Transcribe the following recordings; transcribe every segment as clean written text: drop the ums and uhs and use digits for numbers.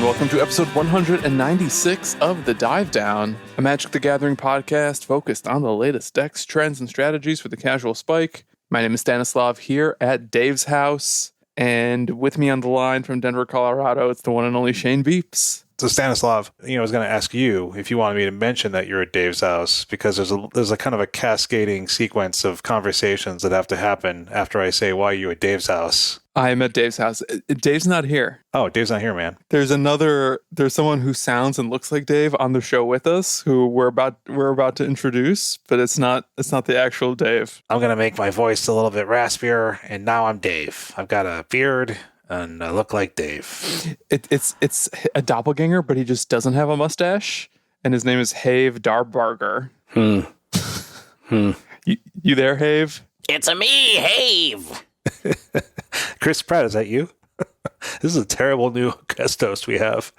and welcome to episode 196 of The Dive Down, a Magic the Gathering podcast focused on the latest decks, trends, and strategies for the casual spike. My name is Stanislav here at Dave's house, and with me on the line from Denver, Colorado, it's the one and only Shane Beeps. So Stanislav, I was going to ask you if you wanted me to mention that you're at Dave's house, because there's a kind of a cascading sequence of conversations that have to happen after I say, why are you at Dave's house? I'm at Dave's house. Dave's not here. Oh, Dave's not here, man. There's someone who sounds and looks like Dave on the show with us who we're about to introduce, but it's not the actual Dave. I'm going to make my voice a little bit raspier, and now I'm Dave. I've got a beard and I look like Dave. It's a doppelganger, but he just doesn't have a mustache, and his name is Have Darbarger. You there, Have? It's a me, Have. Chris Pratt, is that you? This is a terrible new guest host we have.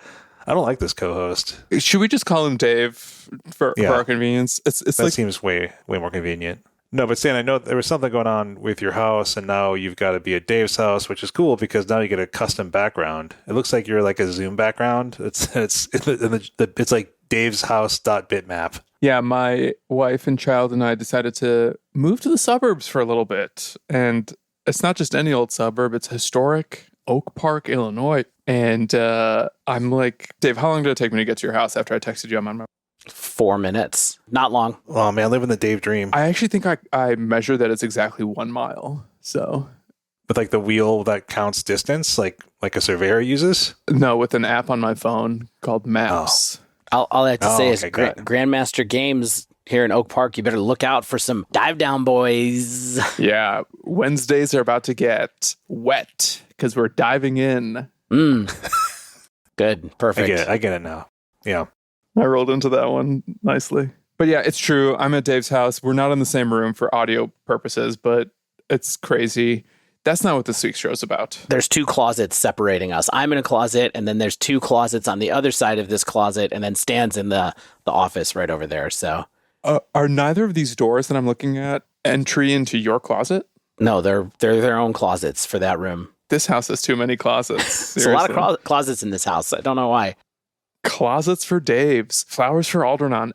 I don't like this co-host. Should we just call him Dave for our convenience? That seems way more convenient. No, but Stan, I know there was something going on with your house, and now you've got to be at Dave's house, which is cool because now you get a custom background. It looks like you're like a Zoom background. It's like Dave's house.bitmap. Yeah, my wife and child and I decided to move to the suburbs for a little bit, and it's not just any old suburb, it's historic Oak Park, Illinois. And I'm like, Dave, how long did it take me to get to your house after I texted you I'm on my 4 minutes. Not long. Oh, man, living the Dave dream. I actually think I measured that it's exactly 1 mile. So with like the wheel that counts distance, like a surveyor uses? No, with an app on my phone called Maps. All I have to say is okay, Grandmaster Games here in Oak Park, you better look out for some dive down boys. Yeah, Wednesdays are about to get wet because we're diving in. Good. Perfect. I get it now. Yeah. I rolled into that one nicely. But yeah, it's true. I'm at Dave's house. We're not in the same room for audio purposes, but it's crazy. That's not what this week's show is about. There's 2 closets separating us. I'm in a closet, and then there's 2 closets on the other side of this closet, and then Stan's in the office right over there. So, are neither of these doors that I'm looking at entry into your closet? No, they're their own closets for that room. This house has too many closets. There's a lot of closets in this house. I don't know why. Closets for Dave's, flowers for Aldernon.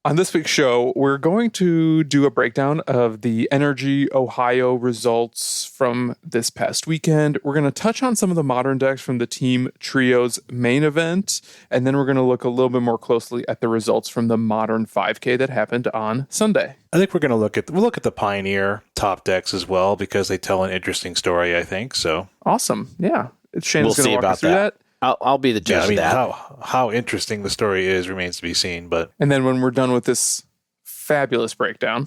On this week's show, we're going to do a breakdown of the NRG Ohio results from this past weekend. We're going to touch on some of the modern decks from the Team Trio's main event, and then we're going to look a little bit more closely at the results from the Modern 5K that happened on Sunday. I think we're going to look at the Pioneer top decks as well because they tell an interesting story, I think. So awesome. Yeah. Shane's going to walk us through that. I'll be the judge of that. How interesting the story is remains to be seen. But and then when we're done with this fabulous breakdown,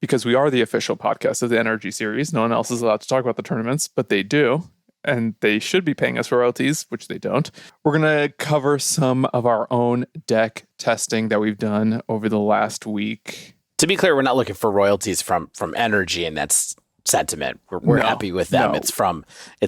because we are the official podcast of the NRG series, no one else is allowed to talk about the tournaments, but they do, and they should be paying us royalties, which they don't. We're going to cover some of our own deck testing that we've done over the last week. To be clear, we're not looking for royalties from NRG, and that's sentiment. We're happy with them. No. It's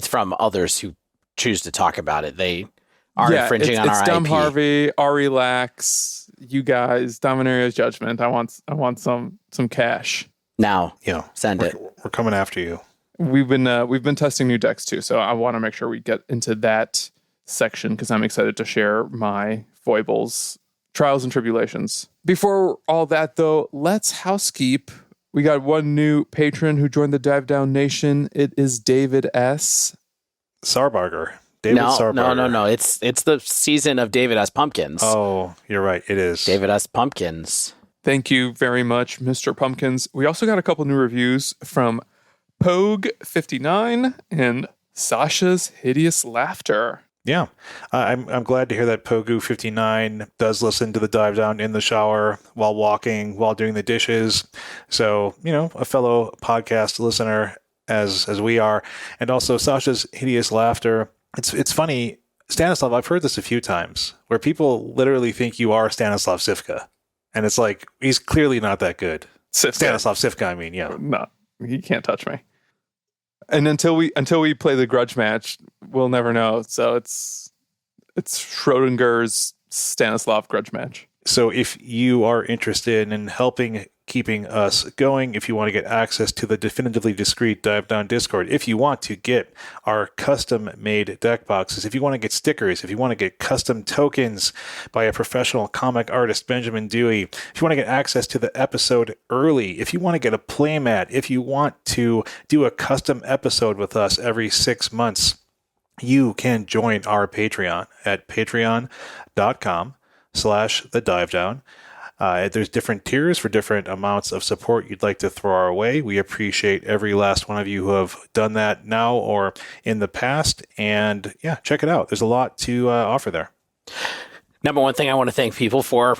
from others who choose to talk about it. They are infringing on our IP. It's Dumb Harvey, Relax, you guys, Dominaria's Judgment. I want some cash. Now, send it. We're coming after you. We've been testing new decks too, so I want to make sure we get into that section because I'm excited to share my foibles, trials, and tribulations. Before all that, though, let's housekeep. We got one new patron who joined the Dive Down Nation. It is David S. Sarbarger. Sarbarger. No. It's the season of David S. Pumpkins. Oh, you're right. It is. David S. Pumpkins. Thank you very much, Mr. Pumpkins. We also got a couple new reviews from Pogue59 and Sasha's Hideous Laughter. Yeah. I'm glad to hear that Pogu59 does listen to the Dive Down in the shower, while walking, while doing the dishes. So, a fellow podcast listener as we are. And also Sasha's Hideous Laughter. It's funny, Stanislav, I've heard this a few times, where people literally think you are Stanislav Sivka. And it's like, he's clearly not that good. Stanislav Sivka, I mean, yeah. No, he can't touch me. And until we play the grudge match, we'll never know. So it's Schrodinger's Stanislav grudge match. So if you are interested in helping keeping us going. If you want to get access to the Definitively Discreet Dive Down Discord, if you want to get our custom-made deck boxes, if you want to get stickers, if you want to get custom tokens by a professional comic artist, Benjamin Dewey, if you want to get access to the episode early, if you want to get a playmat, if you want to do a custom episode with us every 6 months, you can join our Patreon at patreon.com/thedivedown. There's different tiers for different amounts of support you'd like to throw our way. We appreciate every last one of you who have done that now or in the past. And yeah, check it out. There's a lot to offer there. Number one thing I want to thank people for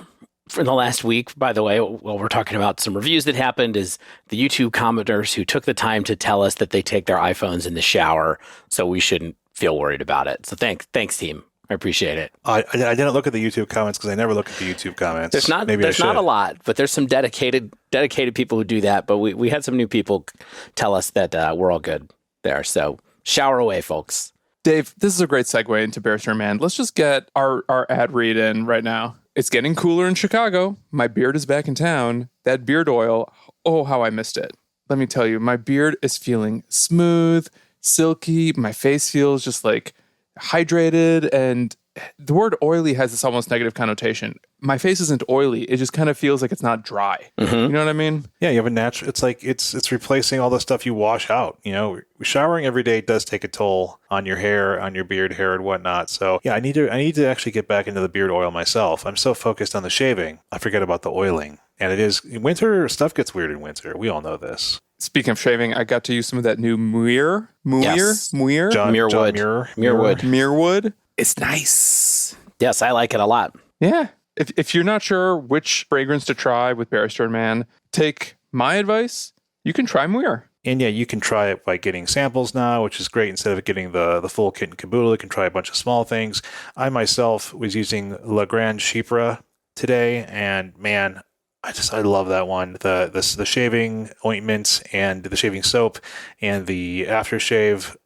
the last week, by the way, while we're talking about some reviews that happened, is the YouTube commenters who took the time to tell us that they take their iPhones in the shower, so we shouldn't feel worried about it. So thanks, team. I appreciate it. I didn't look at the YouTube comments because I never look at the YouTube comments. There's not a lot, but there's some dedicated people who do that. But we had some new people tell us that we're all good there. So shower away, folks. Dave, this is a great segue into Barrister and Man. Let's just get our ad read in right now. It's getting cooler in Chicago. My beard is back in town. That beard oil, oh, how I missed it. Let me tell you, my beard is feeling smooth, silky. My face feels just like hydrated, and the word oily has this almost negative connotation. My face isn't oily. It just kind of feels like it's not dry. Mm-hmm. You know what I mean? Yeah, you have a natural, it's like it's replacing all the stuff you wash out. You know, showering every day does take a toll on your hair, on your beard hair and whatnot. So yeah, I need to actually get back into the beard oil myself. I'm so focused on the shaving, I forget about the oiling. And it is winter, stuff gets weird in winter. We all know this. Speaking of shaving, I got to use some of that new Muir. Muirwood. It's nice. Yes, I like it a lot. Yeah. If you're not sure which fragrance to try with Barrister and Man, take my advice. You can try Muir. And yeah, you can try it by getting samples now, which is great. Instead of getting the full kit and caboodle, you can try a bunch of small things. I myself was using La Grande Chypre today, and man, I love that one. The shaving ointment and the shaving soap and the aftershave.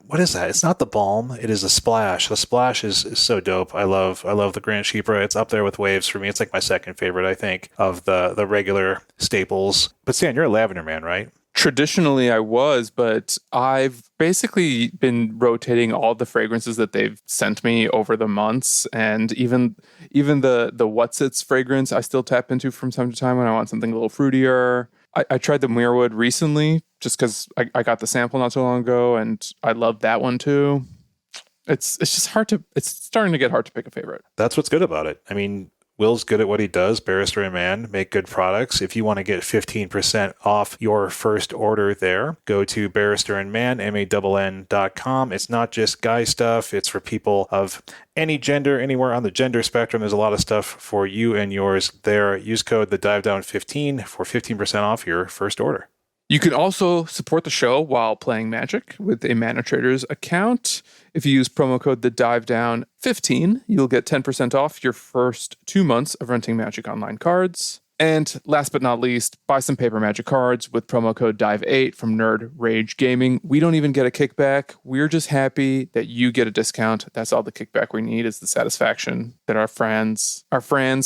What is that? It's not the balm. It is a splash. The splash is so dope. I love the Grand Chypre. It's up there with Waves for me. It's like my second favorite, I think, of the regular staples. But Stan, you're a lavender man, right? Traditionally, I was, but I've basically been rotating all the fragrances that they've sent me over the months, and even the What's It's fragrance I still tap into from time to time when I want something a little fruitier. I tried the Muirwood recently just because I got the sample not so long ago, and I love that one too. It's just it's starting to get hard to pick a favorite. That's what's good about it. I mean, Will's good at what he does. Barrister and Man make good products. If you want to get 15% off your first order there, go to barristerandman.com. It's not just guy stuff. It's for people of any gender, anywhere on the gender spectrum. There's a lot of stuff for you and yours there. Use code TheDiveDown15 for 15% off your first order. You can also support the show while playing Magic with a Mana Traders account. If you use promo code TheDiveDown15, you'll get 10% off your first 2 months of renting Magic Online cards. And last but not least, buy some paper Magic cards with promo code DIVE8 from Nerd Rage Gaming. We don't even get a kickback. We're just happy that you get a discount. That's all the kickback we need, is the satisfaction that our friends,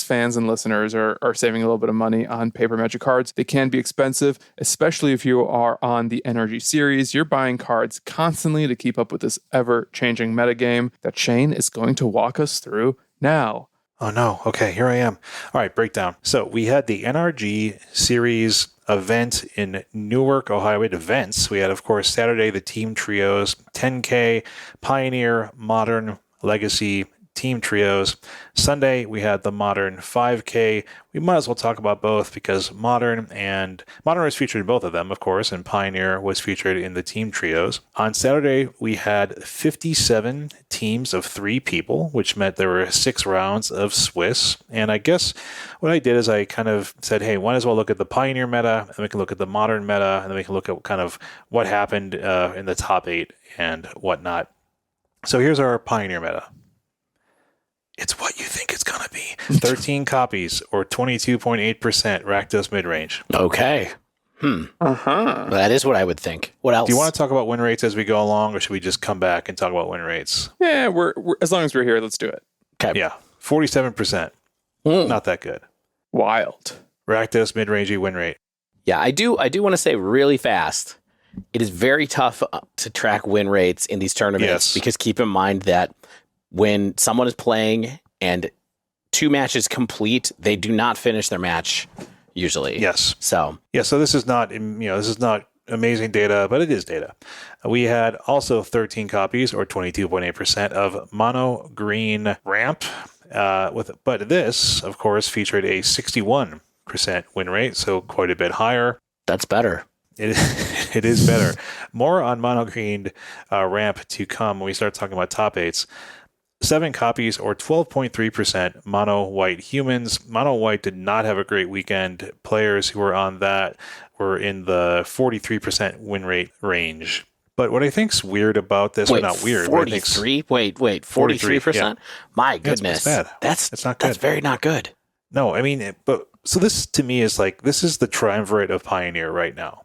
fans, and listeners are saving a little bit of money on paper Magic cards. They can be expensive, especially if you are on the NRG series. You're buying cards constantly to keep up with this ever-changing metagame that Shane is going to walk us through now. Oh no. Okay, here I am. All right, breakdown. So we had the NRG series event in Newark, Ohio. We had events. We had, of course, Saturday, the team trios, 10K, Pioneer, Modern, Legacy, team trios. Sunday, we had the Modern 5K. We might as well talk about both because Modern was featured in both of them, of course, and Pioneer was featured in the team trios. On Saturday, we had 57 teams of 3 people, which meant there were 6 rounds of Swiss. And I guess what I did is I kind of said, hey, might as well look at the Pioneer meta, and we can look at the Modern meta, and then we can look at kind of what happened in the top 8 and whatnot. So here's our Pioneer meta. It's what you think it's going to be. 13 copies or 22.8% Rakdos midrange. Okay. Uh-huh. That is what I would think. What else? Do you want to talk about win rates as we go along, or should we just come back and talk about win rates? Yeah, we're as long as we're here, let's do it. Okay. Yeah, 47%. Not that good. Wild. Rakdos mid-rangey win rate. Yeah, I do want to say really fast, it is very tough to track win rates in these tournaments because keep in mind that when someone is playing and 2 matches complete, they do not finish their match usually. Yes. So this is not, this is not amazing data, but it is data. We had also 13 copies or 22.8% of mono green ramp but this, of course, featured a 61% win rate, so quite a bit higher. That's better. It is better. More on mono green ramp to come when we start talking about top 8s. 7 copies or 12.3% mono white humans. Mono white did not have a great weekend. Players who were on that were in the 43% win rate range. But what I think's weird about this, wait, not weird. 43? Wait, 43%? Yeah. My goodness. That's bad. That's not good. That's very not good. No, I mean, so this to me is like, this is the triumvirate of Pioneer right now.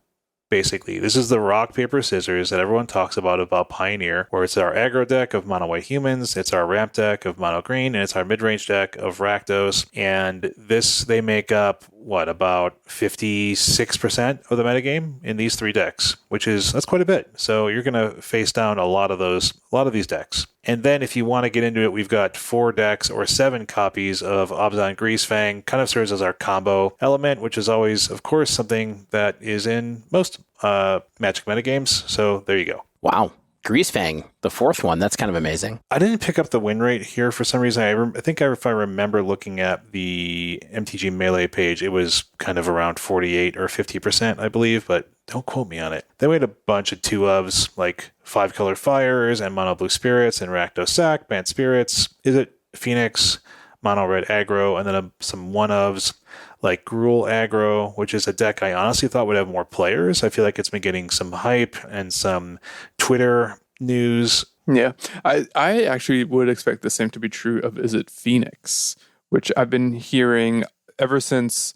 Basically, this is the rock, paper, scissors that everyone talks about Pioneer, where it's our aggro deck of mono white humans, it's our ramp deck of mono green, and it's our mid-range deck of Rakdos. And this, they make up, about 56% of the metagame in these 3 decks, that's quite a bit. So you're going to face down a lot of these decks. And then if you want to get into it, we've got 4 decks or 7 copies of Abzan Greasefang, kind of serves as our combo element, which is always, of course, something that is in most Magic metagames. So there you go. Wow. Greasefang, the 4th one. That's kind of amazing. I didn't pick up the win rate here for some reason. I think if I remember looking at the MTG Melee page, it was kind of around 48 or 50%, I believe, but don't quote me on it. Then we had a bunch of 2-ofs, like 5-color Fires and Mono Blue Spirits and Rakdos Sack, Banned Spirits. Is it Phoenix, Mono Red Aggro, and then some 1-ofs like Gruul Aggro, which is a deck I honestly thought would have more players. I feel like it's been getting some hype and some Twitter news. Yeah, I actually would expect the same to be true of Is It Phoenix, which I've been hearing ever since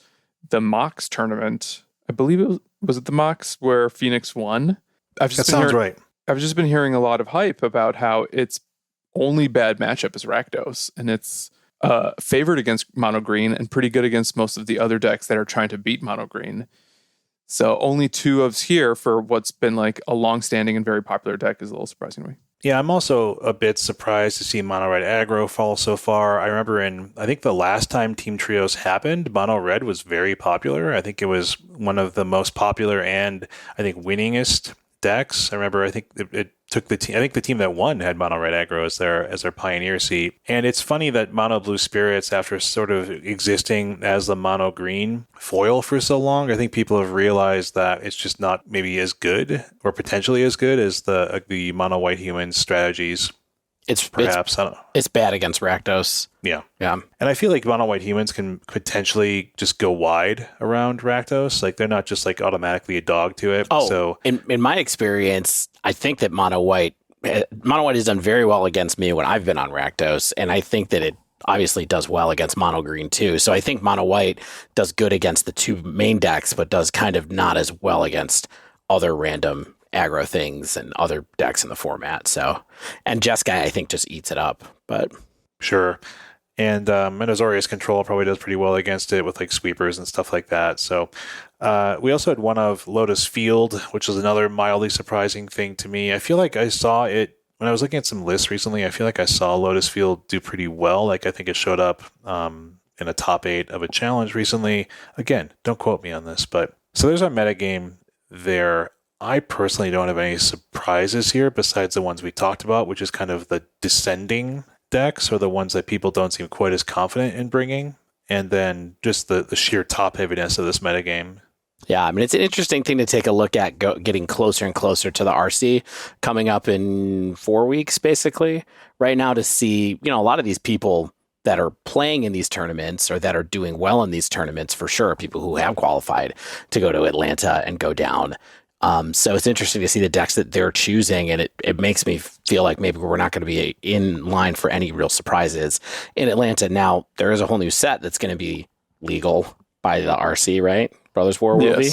the Mox tournament. I believe was it the Mox where Phoenix won? That sounds right. I've just been hearing a lot of hype about how its only bad matchup is Rakdos, and it's favored against mono green and pretty good against most of the other decks that are trying to beat mono green. So only 2-ofs here for what's been like a long-standing and very popular deck is a little surprising to me. Yeah, I'm also a bit surprised to see Mono Red Aggro fall so far. I remember I think the last time Team Trios happened, Mono Red was very popular. I think it was one of the most popular and I think winningest decks. I remember, I think it took the team. I think the team that won had Mono Red Aggro as their pioneer seat. And it's funny that Mono Blue Spirits, after sort of existing as the Mono Green foil for so long, I think people have realized that it's just not maybe as good or potentially as good as the Mono White Human strategies. It's bad against Rakdos. Yeah. And I feel like Mono White Humans can potentially just go wide around Rakdos. Like they're not just like automatically a dog to it. Oh, so in my experience, I think that Mono White has done very well against me when I've been on Rakdos, and I think that it obviously does well against Mono Green too. So I think Mono White does good against the 2 main decks, but does kind of not as well against other random aggro things and other decks in the format. So, and Jeskai, I think, just eats it up. But sure. And Azorius Control probably does pretty well against it with like sweepers and stuff like that. So we also had one of Lotus Field, which was another mildly surprising thing to me. I feel like I saw it when I was looking at some lists recently. I feel like I saw Lotus Field do pretty well. Like I think it showed up in a top 8 of a challenge recently. Again, don't quote me on this, but so there's our metagame there. I personally don't have any surprises here besides the ones we talked about, which is kind of the descending decks or the ones that people don't seem quite as confident in bringing. And then just the sheer top heaviness of this metagame. Yeah, I mean, it's an interesting thing to take a look at getting closer and closer to the RC coming up in 4 weeks, basically, right now to see, a lot of these people that are playing in these tournaments or that are doing well in these tournaments, for sure, people who have qualified to go to Atlanta and go down. So it's interesting to see the decks that they're choosing, and it makes me feel like maybe we're not going to be in line for any real surprises in Atlanta. Now, there is a whole new set that's going to be legal by the RC, right? Brothers War will be?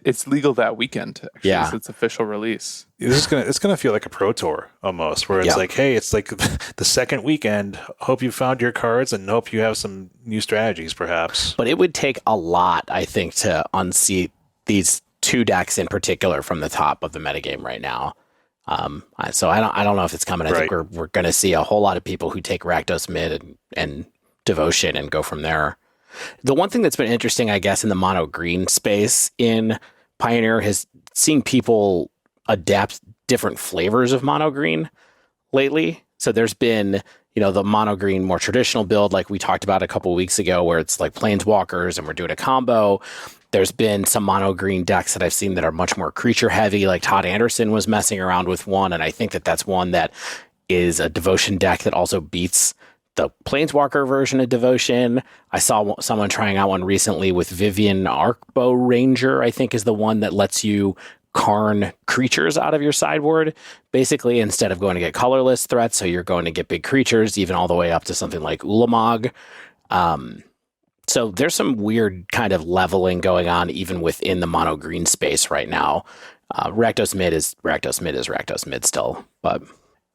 It's legal that weekend, actually. Yeah. So it's official release. It's gonna feel like a pro tour almost, where it's like, hey, it's like the second weekend. Hope you found your cards and hope you have some new strategies, perhaps. But it would take a lot, I think, to unseat these two decks in particular from the top of the metagame right now. So I don't know if it's coming. I think we're going to see a whole lot of people who take Rakdos mid and Devotion and go from there. The one thing that's been interesting, I guess, in the mono green space in Pioneer has seen people adapt different flavors of mono green lately. So there's been, the mono green more traditional build like we talked about a couple of weeks ago, where it's like Planeswalkers and we're doing a combo. There's been some mono green decks that I've seen that are much more creature heavy, like Todd Anderson was messing around with one, and I think that's one that is a Devotion deck that also beats the Planeswalker version of Devotion. I saw someone trying out one recently with Vivian Arcbow Ranger, I think is the one that lets you Karn creatures out of your sideboard, basically, instead of going to get colorless threats. So you're going to get big creatures, even all the way up to something like Ulamog. So there's some weird kind of leveling going on even within the mono green space right now. Rakdos mid is Rakdos mid still, but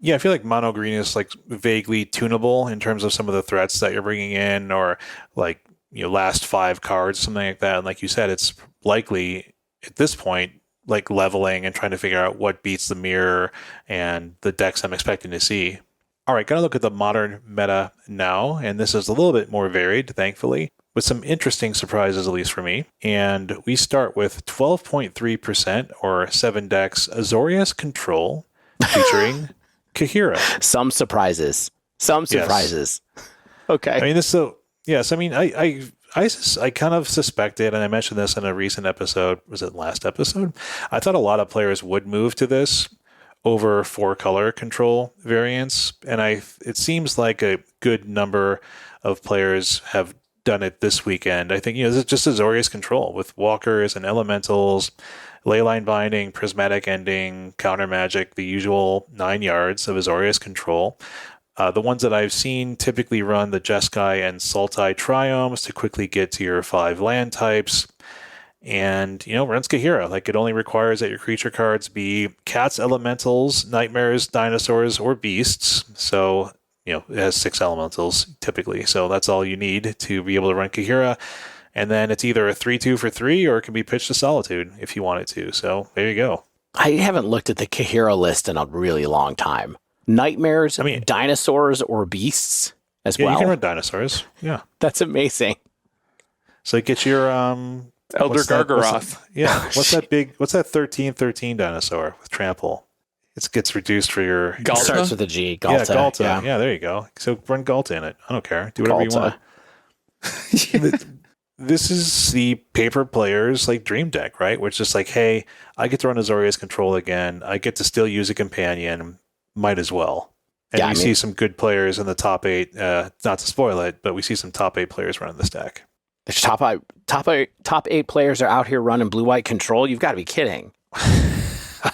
yeah, I feel like mono green is like vaguely tunable in terms of some of the threats that you're bringing in, or like last 5 cards, something like that. And like you said, it's likely at this point like leveling and trying to figure out what beats the mirror and the decks I'm expecting to see. All right, gonna look at the modern meta now, and this is a little bit more varied, thankfully, with some interesting surprises, at least for me. And we start with 12.3% or 7 decks Azorius Control featuring Kaheera. Some surprises. Yes. Okay. I mean, I kind of suspected, and I mentioned this in a recent episode, was it last episode? I thought a lot of players would move to this over 4-color control variants, and it seems like a good number of players have done it this weekend. I think it's just Azorius Control with walkers and elementals, leyline binding, prismatic ending, counter magic, the usual 9 yards of Azorius Control. The ones that I've seen typically run the Jeskai and Sultai Triomes to quickly get to your 5 land types. And, runs Kaheera. Like, it only requires that your creature cards be cats, elementals, nightmares, dinosaurs, or beasts. So, it has 6 elementals typically. So that's all you need to be able to run Kaheera. And then it's either a 3/2 for 3, or it can be pitched to Solitude if you want it to. So there you go. I haven't looked at the Kaheera list in a really long time. Nightmares, dinosaurs, or beasts as well? Yeah, you can run dinosaurs. Yeah. That's amazing. So get your... Elder Gargaroth. What's that 13/13 dinosaur with trample? It gets reduced for your... Galta? Starts with a G. Galta. Yeah, Galta. Yeah, there you go. So run Galta in it. I don't care. Do whatever you want. This is the paper player's like dream deck, right? Which is like, hey, I get to run Azorius Control again. I get to still use a companion. Might as well. And we see some good players in the top 8. Not to spoil it, but we see some top 8 players running this deck. The top 8 players are out here running blue-white control? You've got to be kidding.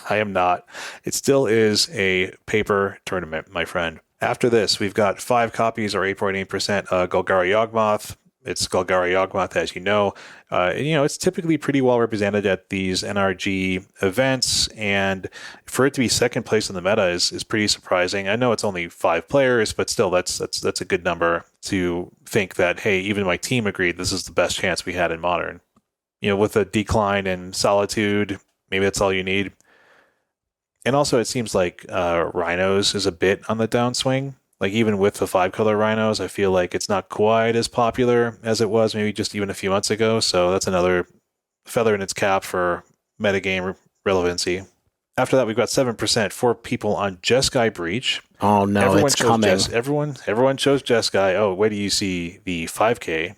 I am not. It still is a paper tournament, my friend. After this, we've got 5 copies or 8.8% Golgari Yawgmoth. It's Golgari Yawgmoth, as you know. It's typically pretty well represented at these NRG events, and for it to be second place in the meta is pretty surprising. I know it's only 5 players, but still, that's a good number to think that, hey, even my team agreed this is the best chance we had in Modern. With a decline in Solitude, maybe that's all you need. And also, it seems like Rhinos is a bit on the downswing. Like, even with the 5-color Rhinos, I feel like it's not quite as popular as it was maybe just even a few months ago. So that's another feather in its cap for metagame relevancy. After that, we've got 7% for people on Jeskai Breach. Oh, no, it's coming. Everyone chose Jeskai. Oh, wait till you see the 5K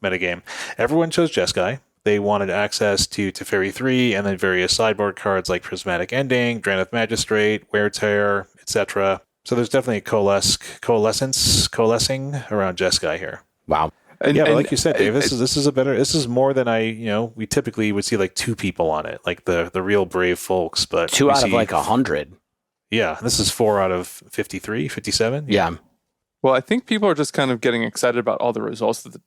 metagame. Everyone chose Jeskai. They wanted access to Teferi 3 and then various sideboard cards like Prismatic Ending, Drannith Magistrate, Wear Tear, etc. So there's definitely a coalescing around Jeskai here. Wow. But like you said, Dave, this is more than we typically would see like 2 people on it, like the real brave folks, but 2 out of like 100. Yeah. This is 4 out of 53, 57. Yeah. Well, I think people are just kind of getting excited about all the results that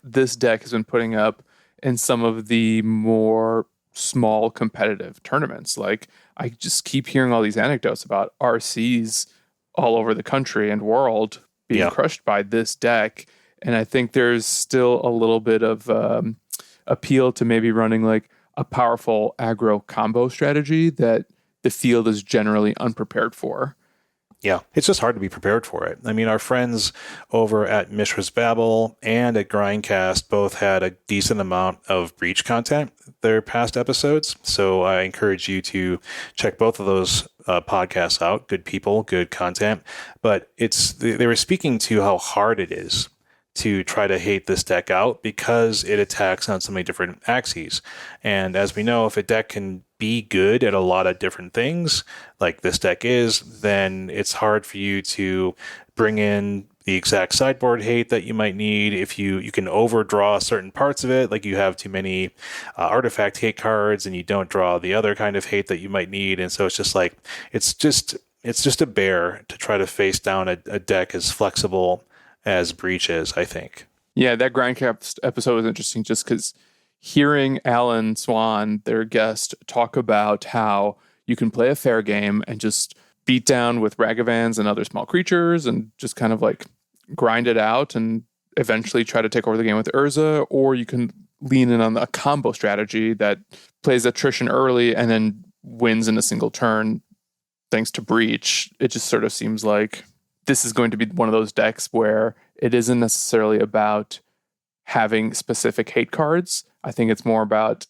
this deck has been putting up in some of the more small competitive tournaments. Like, I just keep hearing all these anecdotes about RCs all over the country and world being crushed by this deck. And I think there's still a little bit of appeal to maybe running like a powerful aggro combo strategy that the field is generally unprepared for. Yeah, it's just hard to be prepared for it. I mean, our friends over at Mishra's Babel and at Grindcast both had a decent amount of Breach content their past episodes. So I encourage you to check both of those podcasts out. Good people, good content. But they were speaking to how hard it is to try to hate this deck out because it attacks on so many different axes. And as we know, if a deck can be good at a lot of different things, like this deck is, then it's hard for you to bring in the exact sideboard hate that you might need. If you can overdraw certain parts of it, like you have too many artifact hate cards and you don't draw the other kind of hate that you might need. And so it's just like, it's just a bear to try to face down a deck as flexible as Breach is, I think. Yeah, that Grindcast episode was interesting just because hearing Alan Swan, their guest, talk about how you can play a fair game and just beat down with Ragavans and other small creatures and just kind of like grind it out and eventually try to take over the game with Urza, or you can lean in on a combo strategy that plays attrition early and then wins in a single turn thanks to Breach. It just sort of seems like this is going to be one of those decks where it isn't necessarily about having specific hate cards. I think it's more about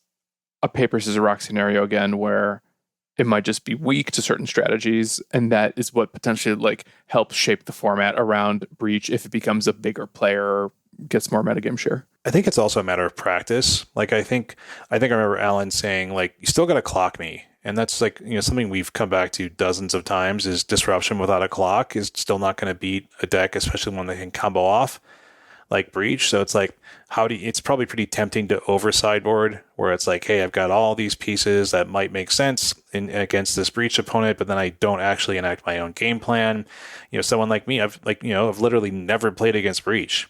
a paper, scissors, rock scenario again, where it might just be weak to certain strategies. And that is what potentially like helps shape the format around Breach if it becomes a bigger player or gets more metagame share. I think it's also a matter of practice. Like I remember Alan saying like, you still got to clock me. And that's like, something we've come back to dozens of times is disruption without a clock is still not going to beat a deck, especially one that can combo off like Breach. So it's like, it's probably pretty tempting to over sideboard where it's like, hey, I've got all these pieces that might make sense against this Breach opponent, but then I don't actually enact my own game plan. Someone like me, I've literally never played against Breach.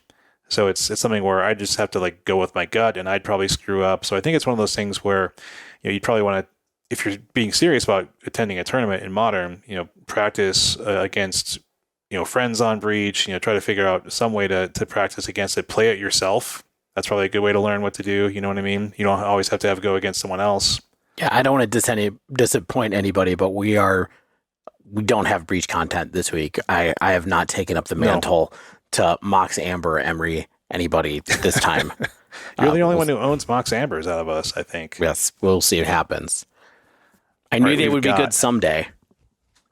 So it's something where I just have to like go with my gut and I'd probably screw up. So I think it's one of those things where, you'd probably want to, if you're being serious about attending a tournament in Modern, practice against, friends on Breach, try to figure out some way to practice against it, play it yourself. That's probably a good way to learn what to do. You know what I mean? You don't always have to go against someone else. Yeah, I don't want to disappoint anybody, but we don't have Breach content this week. I have not taken up the mantle to Mox Amber, Emery, anybody this time. You're the only one who owns Mox Ambers out of us, I think. Yes, we'll see what happens. I knew they would be good someday.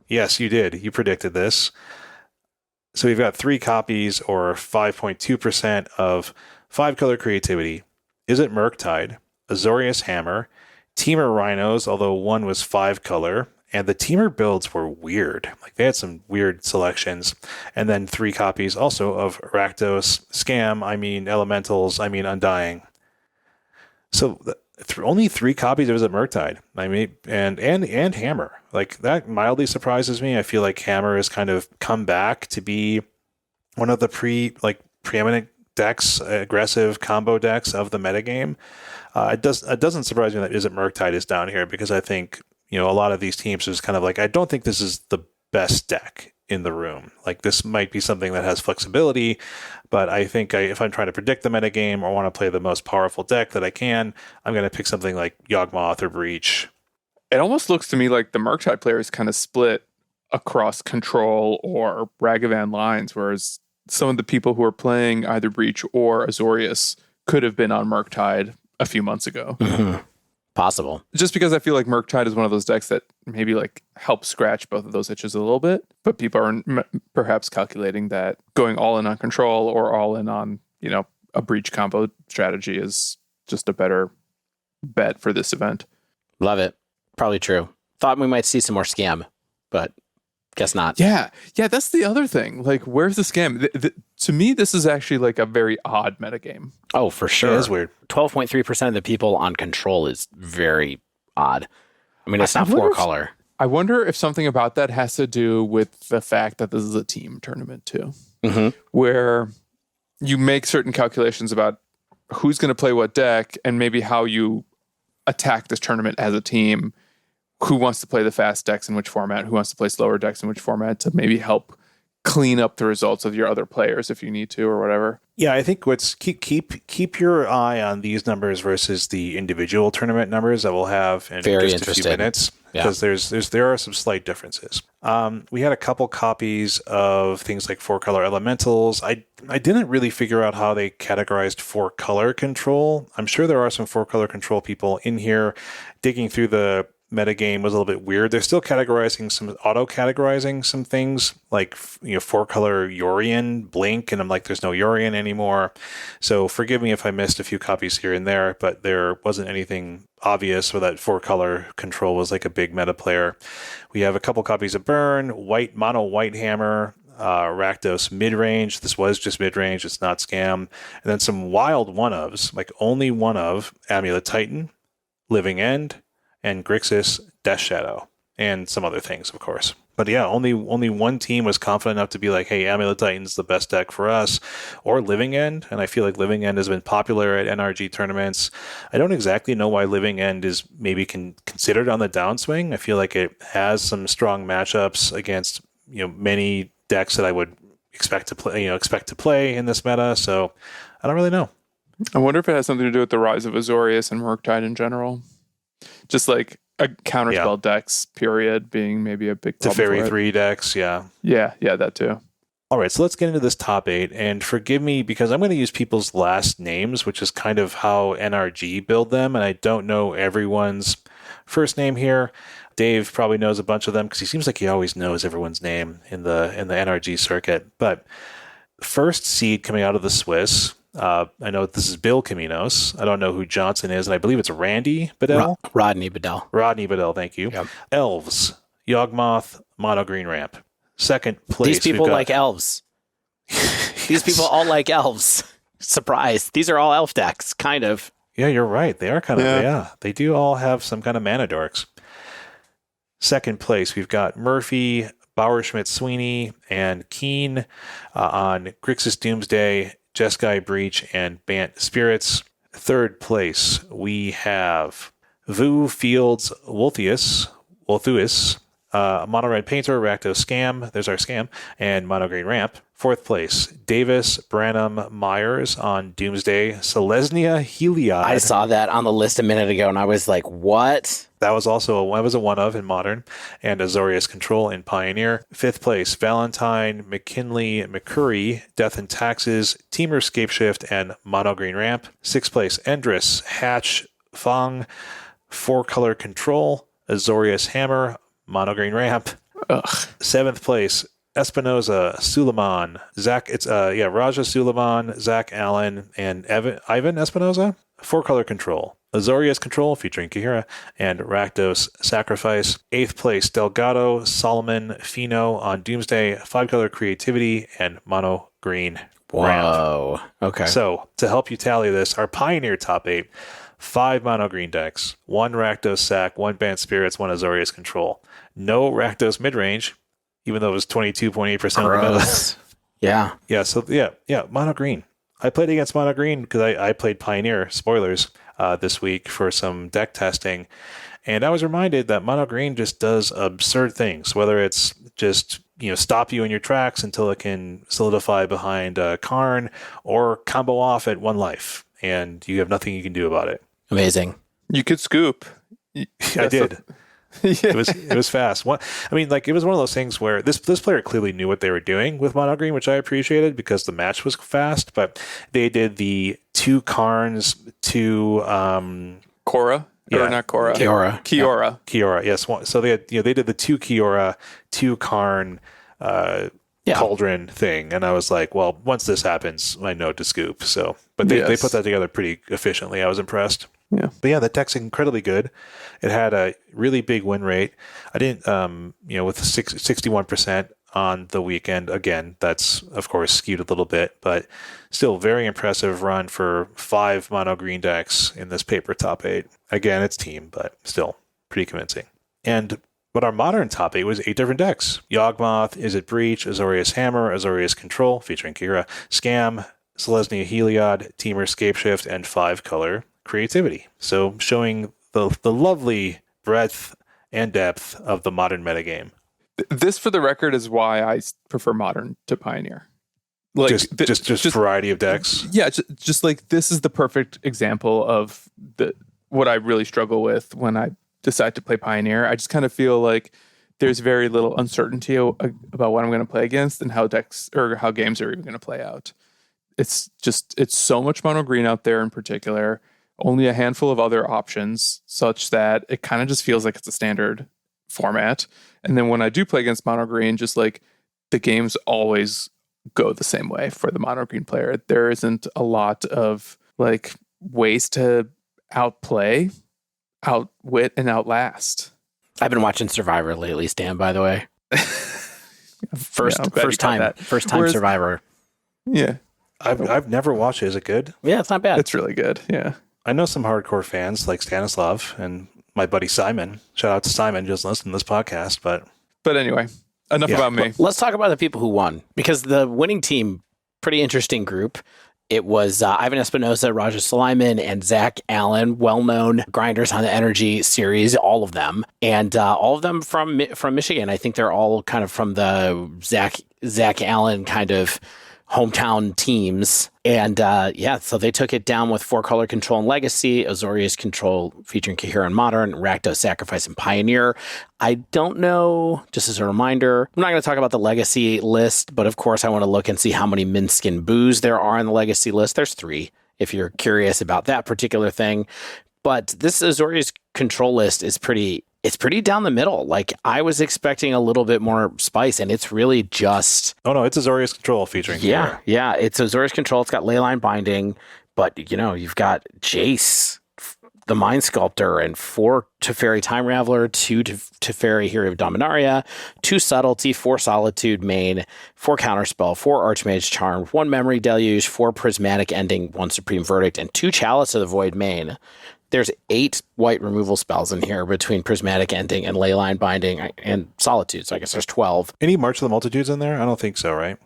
Yes, you did. You predicted this. So we've got 3 copies or 5.2% of 5-color creativity. Is it Murktide, Azorius Hammer, Teamer Rhinos, although one was 5-color, and the Teamer builds were weird. Like they had some weird selections. And then 3 copies also of Rakdos, Scam, Elementals, Undying. So only 3 copies of Is it Murktide. And Hammer. Like that mildly surprises me. I feel like Hammer has kind of come back to be one of the preeminent decks, aggressive combo decks of the metagame. It doesn't surprise me that Is it Murktide is down here because I think, a lot of these teams is kind of like, I don't think this is the best deck in the room. Like this might be something that has flexibility, but I think if I'm trying to predict the metagame or want to play the most powerful deck that I can, I'm going to pick something like Yawgmoth or Breach. It almost looks to me like the Murktide players kind of split across Control or Ragavan lines, whereas some of the people who are playing either Breach or Azorius could have been on Murktide a few months ago. Mm-hmm. Possible. Just because I feel like Murktide is one of those decks that maybe like help scratch both of those itches a little bit, but people are perhaps calculating that going all in on Control or all in on, a Breach combo strategy is just a better bet for this event. Love it. Probably true. Thought we might see some more Scam, but guess not. Yeah, that's the other thing. Like, where's the Scam? To me, this is actually like a very odd metagame. Oh, for sure. It is weird. 12.3% of the people on Control is very odd. It's not 4-color. I wonder if something about that has to do with the fact that this is a team tournament too, mm-hmm. where you make certain calculations about who's going to play what deck and maybe how you attack this tournament as a team. Who wants to play the fast decks in which format? Who wants to play slower decks in which format to maybe help clean up the results of your other players if you need to or whatever. Yeah, I think keep your eye on these numbers versus the individual tournament numbers that we'll have in just a few minutes, because there are some slight differences. We had a couple copies of things like 4-color elementals. I didn't really figure out how they categorized 4-color control. I'm sure there are some 4-color control people in here. Digging through the metagame was a little bit weird. They're still auto-categorizing some things like 4-color Yorion, blink, and I'm like, there's no Yorion anymore. So forgive me if I missed a few copies here and there, but there wasn't anything obvious where that 4-color control was like a big meta player. We have a couple copies of Burn, mono white hammer, Rakdos mid-range. This was just mid-range. It's not Scam. And then some wild one-ofs, like only one of Amulet Titan, Living End, and Grixis Death Shadow, and some other things, of course. But yeah, only one team was confident enough to be like, hey, Amulet Titan's the best deck for us, or Living End, and I feel like Living End has been popular at NRG tournaments. I don't exactly know why Living End is maybe considered on the downswing. I feel like it has some strong matchups against many decks that I would expect to play in this meta, so I don't really know. I wonder if it has something to do with the rise of Azorius and Murktide in general. Just like a counterspell decks, period, being maybe a big problem. Teferi 3 decks, yeah. Yeah, that too. All right, so let's get into this top 8, and forgive me because I'm going to use people's last names, which is kind of how NRG build them, and I don't know everyone's first name here. Dave probably knows a bunch of them because he seems like he always knows everyone's name in the NRG circuit. But first seed coming out of the Swiss, I know this is Bill Caminos. I don't know who Johnson is, and I believe it's Randy Bedell. Rodney Bedell. Rodney Bedell, thank you. Yep. Elves, Yawgmoth, Mono Green Ramp. Second place. These people like elves. These people all like elves. Surprise. These are all elf decks, kind of. Yeah, you're right. They are kind of, yeah. They do all have some kind of mana dorks. Second place, we've got Murphy, Bauerschmidt Sweeney, and Keen on Grixis Doomsday, Jeskai Breach, and Bant Spirits. Third place, we have Vu Fields Wolthuis, Mono Red Painter, Rakdos Scam, there's our Scam, and Mono Green Ramp. Fourth place, Davis Branham Myers on Doomsday, Selesnya Heliod. I saw that on the list a minute ago, and I was like, what? That was also a one-of in Modern, and Azorius Control in Pioneer. Fifth place, Valentine, McKinley, McCurry, Death and Taxes, Teamer Scapeshift, and Mono Green Ramp. Sixth place, Endress, Hatch, Fong, 4-color Control, Azorius Hammer, Mono Green Ramp. Ugh. Seventh place, Espinoza, Suleiman, Raja Suleiman, Zach Allen, and Ivan Espinoza. 4-color Control, Azorius Control featuring Kaheera, and Rakdos Sacrifice. Eighth place, Delgado, Solomon, Fino on Doomsday, 5-color Creativity, and Mono Green Ramp. Whoa. Okay. So, to help you tally this, our Pioneer top 8, 5 Mono Green decks, 1 Rakdos Sac, 1 Bant Spirits, 1 Azorius Control. No Rakdos midrange, even though it was 22.8% of the meta. Yeah. Yeah, so Mono Green. I played against Mono Green because I played Pioneer, spoilers, this week for some deck testing. And I was reminded that Mono Green just does absurd things, whether it's just stop you in your tracks until it can solidify behind Karn, or combo off at 1 life, and you have nothing you can do about it. Amazing. You could scoop. I did. It was fast. It was one of those things where this player clearly knew what they were doing with Mono Green, which I appreciated because the match was fast. But they did the 2 Karns, 2 Korra. Yeah. Or not Korra. Kiora. Kiora, yes. So they had, they did the 2 Kiora, 2 Karn cauldron thing, and I was like, well, once this happens, I know to scoop. So, but they put that together pretty efficiently. I was impressed. Yeah. But yeah, the deck's incredibly good. It had a really big win rate. I didn't, with 61% on the weekend. Again, that's of course skewed a little bit, but still very impressive run for 5 Mono Green decks in this paper top 8. Again, it's team, but still pretty convincing. But our modern top 8 was 8 different decks. Yawgmoth, Is It Breach, Azorius Hammer, Azorius Control featuring Kaheera, Scam, Selesnya Heliod, Teamer Scapeshift, and 5-color creativity. So showing the lovely breadth and depth of the modern metagame. This, for the record, is why I prefer Modern to Pioneer. Like just variety of decks. Yeah, just like this is the perfect example of what I really struggle with when I decide to play Pioneer. I just kind of feel like there's very little uncertainty about what I'm going to play against and how decks or how games are even going to play out. It's so much mono green out there in particular. Only a handful of other options, such that it kind of just feels like it's a standard format. And then when I do play against mono green, just like the games always go the same way for the mono green player. There isn't a lot of like ways to outplay, outwit, and outlast. I've been watching Survivor lately, Stan, by the way. First time Survivor. Yeah. I've never watched it. Is it good? Yeah, it's not bad. It's really good. Yeah. I know some hardcore fans like Stanislav and my buddy Simon. Shout out to Simon, just listen to this podcast. But anyway, enough about me. Let's talk about the people who won, because the winning team, pretty interesting group. It was Ivan Espinosa, Raja Sulaiman, and Zach Allen, well-known grinders on the NRG series, all of them, and all of them from Michigan. I think they're all kind of from the Zach Allen kind of hometown teams. And so they took it down with 4-color control and legacy, Azorius control featuring Kaheera and Modern, Rakdos Sacrifice and Pioneer. I don't know, just as a reminder, I'm not going to talk about the legacy list, but of course I want to look and see how many Minskin boos there are on the legacy list. There's 3, if you're curious about that particular thing. But this Azorius control list is pretty down the middle. Like, I was expecting a little bit more spice, and it's really just... Oh, no, it's Azorius Control featuring Kaheera. Yeah, it's Azorius Control. It's got Leyline Binding, but, you've got Jace, the Mind Sculptor, and 4 Teferi Time Raveler, 2 Teferi Hero of Dominaria, 2 Subtlety, 4 Solitude Main, 4 Counterspell, 4 Archmage Charm, 1 Memory Deluge, 4 Prismatic Ending, 1 Supreme Verdict, and 2 Chalice of the Void main. There's 8 white removal spells in here between Prismatic Ending and Leyline Binding and Solitude. So I guess there's 12. Any March of the Multitudes in there? I don't think so, right?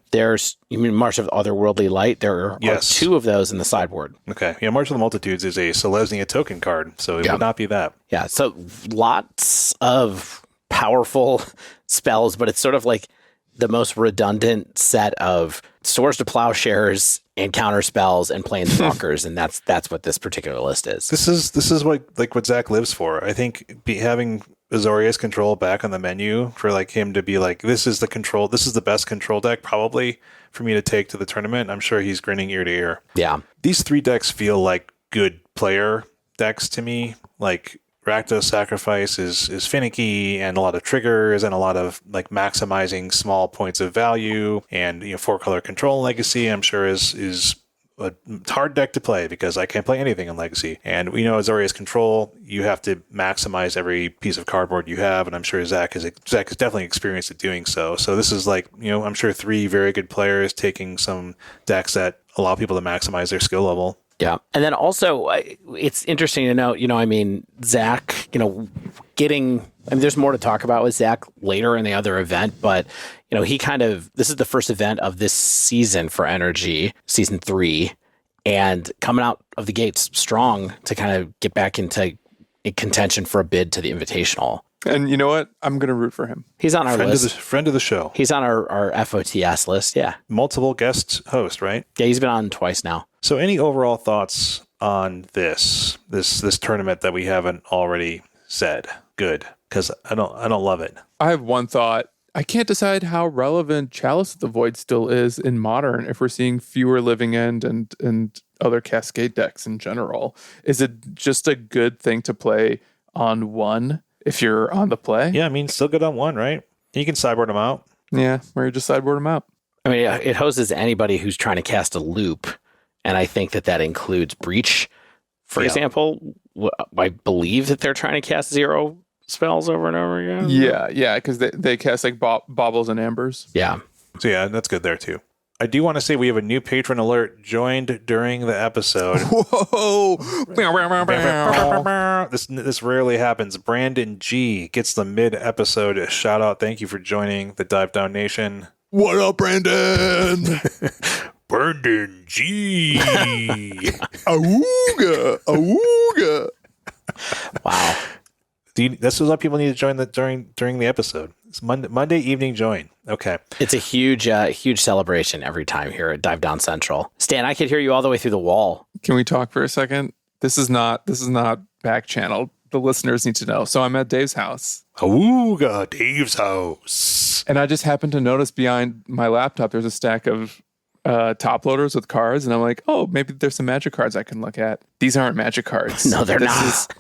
You mean March of the Otherworldly Light? There are 2 of those in the sideboard. Okay. Yeah, March of the Multitudes is a Selesnya token card, so it would not be that. Yeah, so lots of powerful spells, but it's sort of like the most redundant set of Swords to Plowshares and counter spells and planeswalkers, and that's what this particular list is. This is what Zach lives for. I think having Azorius Control back on the menu for like him to be like, this is the best control deck probably for me to take to the tournament. I'm sure he's grinning ear to ear. Yeah, these 3 decks feel like good player decks to me. Like Rakdos Sacrifice is finicky and a lot of triggers and a lot of like maximizing small points of value, and 4-color control legacy I'm sure is a hard deck to play because I can't play anything in legacy. And we know Azorius Control, you have to maximize every piece of cardboard you have, and I'm sure Zach is definitely experienced at doing so. So this is like, I'm sure 3 very good players taking some decks that allow people to maximize their skill level. Yeah. And then also, it's interesting to note, Zach, there's more to talk about with Zach later in the other event, but, this is the first event of this season for NRG, season 3, and coming out of the gates strong to kind of get back into contention for a bid to the Invitational. And you know what? I'm going to root for him. He's on our list. Friend of the show. He's on our FOTS list, yeah. Multiple guest host, right? Yeah, he's been on twice now. So any overall thoughts on this tournament that we haven't already said? Good, because I don't love it. I have one thought. I can't decide how relevant Chalice of the Void still is in Modern if we're seeing fewer Living End and other Cascade decks in general. Is it just a good thing to play on 1 if you're on the play? Yeah, I mean, still good on 1, right? You can sideboard them out. Yeah, or you just sideboard them out. I mean, it hoses anybody who's trying to cast a loop, and I think that includes Breach. For example, I believe that they're trying to cast 0 spells over and over again. Yeah, because they cast like Baubles and Ambers. Yeah. So yeah, that's good there too. I do want to say we have a new patron alert joined during the episode. Whoa! This rarely happens. Brandon G gets the mid-episode shout out. Thank you for joining the Dive Down Nation. What up, Brandon? Brendan G. Awooga, awooga. Wow. This is what people need to join during the episode. It's Monday evening join. Okay. It's a huge celebration every time here at Dive Down Central. Stan, I could hear you all the way through the wall. Can we talk for a second? This is not back channeled. The listeners need to know. So I'm at Dave's house. Awooga, Dave's house. And I just happened to notice behind my laptop there's a stack of top loaders with cards, and I'm like, oh, maybe there's some Magic cards I can look at. These aren't Magic cards. No, they're not.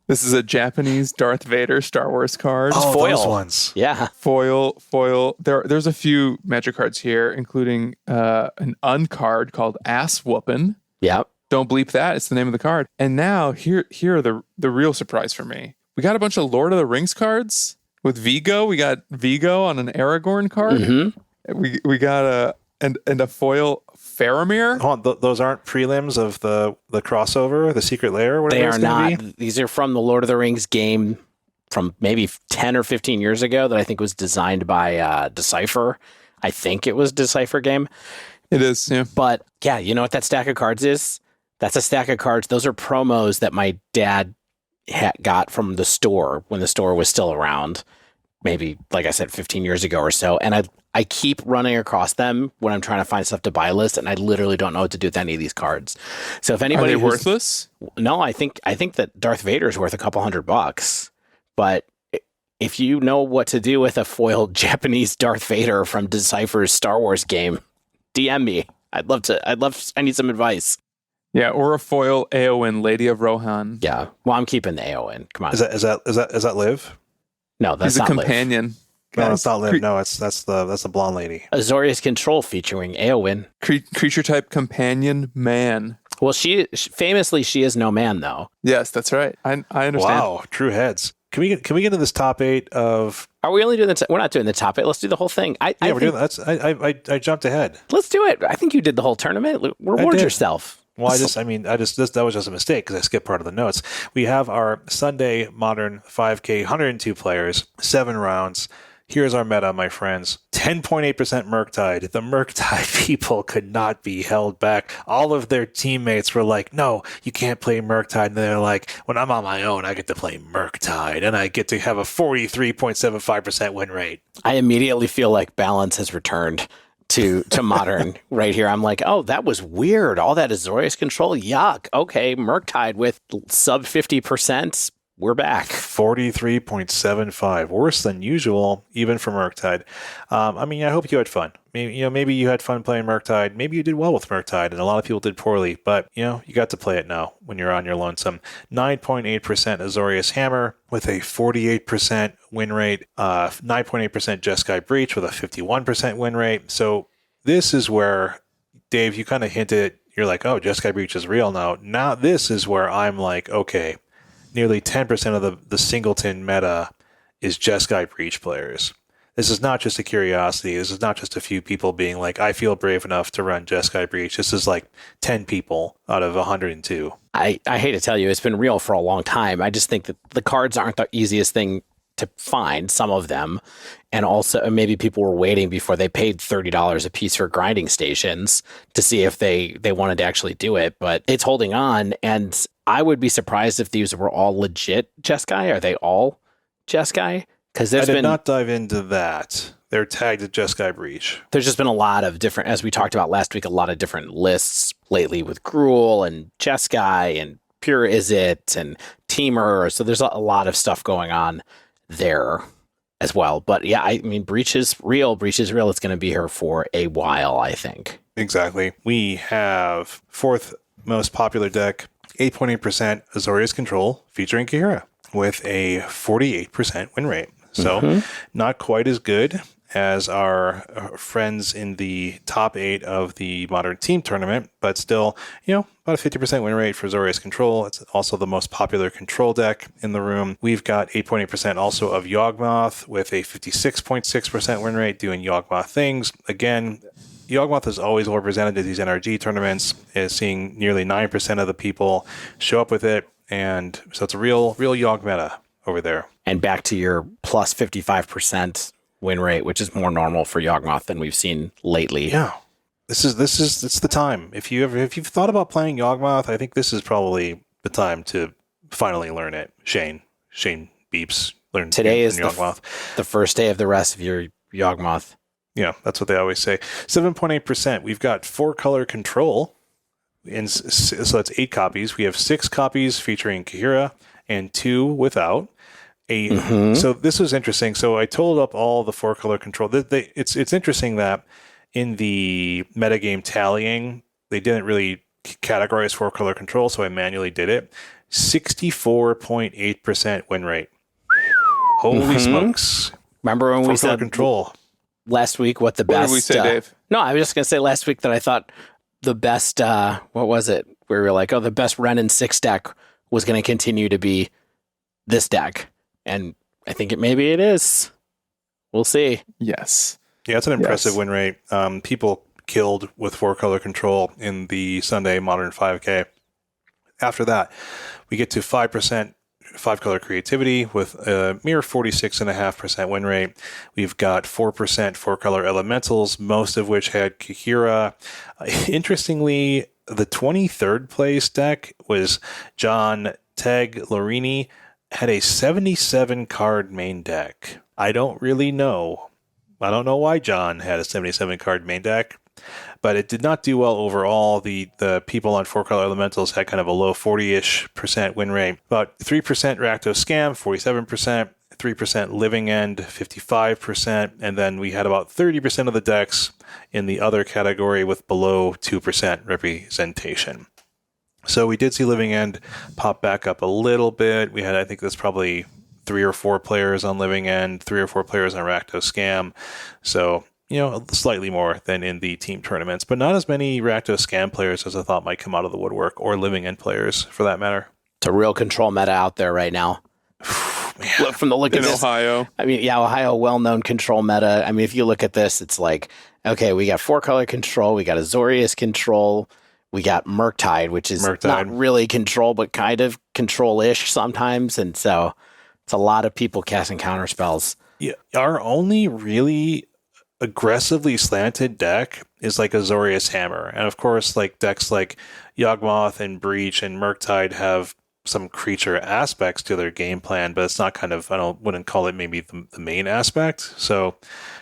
This is a Japanese Darth Vader Star Wars card. Oh, foil. those ones. Yeah. Foil. There's a few Magic cards here, including an uncard called Ass Whoopin'. Yep. Don't bleep that. It's the name of the card. And now here are the real surprise for me. We got a bunch of Lord of the Rings cards with Vigo. We got Vigo on an Aragorn card. Mm-hmm. We got a foil Faramir. Hold on, those aren't prelims of the crossover, the Secret Lair? Whatever They it's are gonna not. Be? These are from the Lord of the Rings game from maybe 10 or 15 years ago that I think was designed by Decipher. I think it was Decipher game. It is, yeah. But yeah, you know what that stack of cards is? That's a stack of cards. Those are promos that my dad got from the store when the store was still around. Maybe, like I said, 15 years ago or so. And I keep running across them when I'm trying to find stuff to buy list, and I literally don't know what to do with any of these cards. So if anybody Are they worthless? No, I think that Darth Vader is worth a couple $100. But if you know what to do with a foiled Japanese Darth Vader from Decipher's Star Wars game, DM me. I need some advice. Yeah, or a foil Eowyn, Lady of Rohan. Yeah. Well, I'm keeping the Eowyn. Come on. Is that Liv? No, that's He's a not Liv. companion. No, it's not Liv. No, that's the blonde lady. Azorius Control featuring Eowyn. Creature type companion man. Well, she famously is no man though. Yes, that's right. I understand. Wow, true heads. Can we get into this top 8 of? Are we only doing we're not doing the top 8. Let's do the whole thing. We're doing that. I jumped ahead. Let's do it. I think you did the whole tournament. Reward yourself. Well, that was just a mistake because I skipped part of the notes. We have our Sunday Modern 5K, 102 players, 7 rounds. Here's our meta, my friends. 10.8% Murktide. The Murktide people could not be held back. All of their teammates were like, no, you can't play Murktide. And they're like, when I'm on my own, I get to play Murktide. And I get to have a 43.75% win rate. I immediately feel like balance has returned to Modern right here. I'm like, oh, that was weird. All that Azorius Control. Yuck. Okay, Murktide with sub 50%. We're back. 43.75. Worse than usual, even for Murktide. I hope you had fun. Maybe you had fun playing Murktide. Maybe you did well with Murktide, and a lot of people did poorly. But, you got to play it now when you're on your lonesome. 9.8% Azorius Hammer with a 48% win rate. 9.8% Jeskai Breach with a 51% win rate. So this is where, Dave, you kind of hinted, you're like, oh, Jeskai Breach is real now. Now this is where I'm like, okay, nearly 10% of the singleton meta is Jeskai Breach players. This is not just a curiosity. This is not just a few people being like, I feel brave enough to run Jeskai Breach. This is like 10 people out of 102. I hate to tell you, it's been real for a long time. I just think that the cards aren't the easiest thing to find, some of them. And also maybe people were waiting before they paid $30 a piece for grinding stations to see if they wanted to actually do it. But it's holding on. And I would be surprised if these were all legit Jeskai. Are they all Jeskai? Because I did not dive into that. They're tagged at Jeskai Breach. There's just been a lot of different, as we talked about last week, a lot of different lists lately with Gruul and Jeskai and Pure Izzet and Teamer. So there's a lot of stuff going on there as well. But yeah, Breach is real. Breach is real. It's going to be here for a while, I think. Exactly. We have 4th most popular deck, 8.8% Azorius Control featuring Kaheera with a 48% win rate. So not quite as good as our friends in the top 8 of the Modern Team Tournament, but still, about a 50% win rate for Azorius Control. It's also the most popular control deck in the room. We've got 8.8% also of Yawgmoth with a 56.6% win rate doing Yawgmoth things. Again, Yawgmoth is always well represented at these NRG tournaments, is seeing nearly 9% of the people show up with it. And so it's a real Yawg meta over there. And back to your plus 55% win rate, which is more normal for Yawgmoth than we've seen lately. Yeah. it's the time. If you've thought about playing Yawgmoth, I think this is probably the time to finally learn it. Shane Beeps learn Today is Yawgmoth. the first day of the rest of your Yawgmoth. Yeah, that's what they always say. 7.8%. We've got 4-color control, and so that's 8 copies. We have 6 copies featuring Kaheera and 2 without. So this was interesting. So I totaled up all the 4-color control. It's interesting that in the metagame tallying, they didn't really categorize 4-color control, so I manually did it. 64.8% win rate. Holy smokes. Remember when we said control last week what the best... What did we say, Dave? No, I was just going to say last week that I thought the best... what was it? We were like, the best Renin 6 deck was going to continue to be this deck. And I think maybe it is. We'll see. Yes. Yeah, it's an impressive win rate. People killed with 4-color control in the Sunday Modern 5K. After that, we get to 5% 5-color creativity with a mere 46.5% win rate. We've got 4% 4-color elementals, most of which had Kaheera. Interestingly, the 23rd place deck was John Lorini, had a 77-card main deck. I don't know why John had a 77-card main deck, but it did not do well overall. The people on 4-color elementals had kind of a low 40-ish% win rate. About 3% Rakdos Scam, 47%, 3% Living End, 55%, and then we had about 30% of the decks in the other category with below 2% representation. So we did see Living End pop back up a little bit. We had, I think that's probably 3 or 4 players on Living End, 3 or 4 players on Rakdos Scam. So, slightly more than in the team tournaments, but not as many Rakdos Scam players as I thought might come out of the woodwork, or Living End players for that matter. It's a real control meta out there right now. Man. From the look in at this, Ohio. I mean, yeah, Ohio, well-known control meta. I mean, if you look at this, it's like, okay, we got 4-color control, we got Azorius control, we got Murktide, which is not really control, but kind of control-ish sometimes. And so it's a lot of people casting counter spells. Yeah, our only really aggressively slanted deck is like Azorius Hammer. And of course, like decks like Yawgmoth and Breach and Murktide have some creature aspects to their game plan, but it's not kind of, wouldn't call it maybe the main aspect. So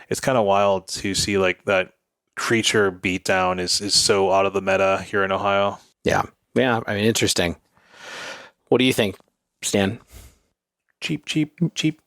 it's kind of wild to see like that creature beatdown is so out of the meta here in Ohio. Yeah. I mean, interesting. What do you think, Stan? Cheap.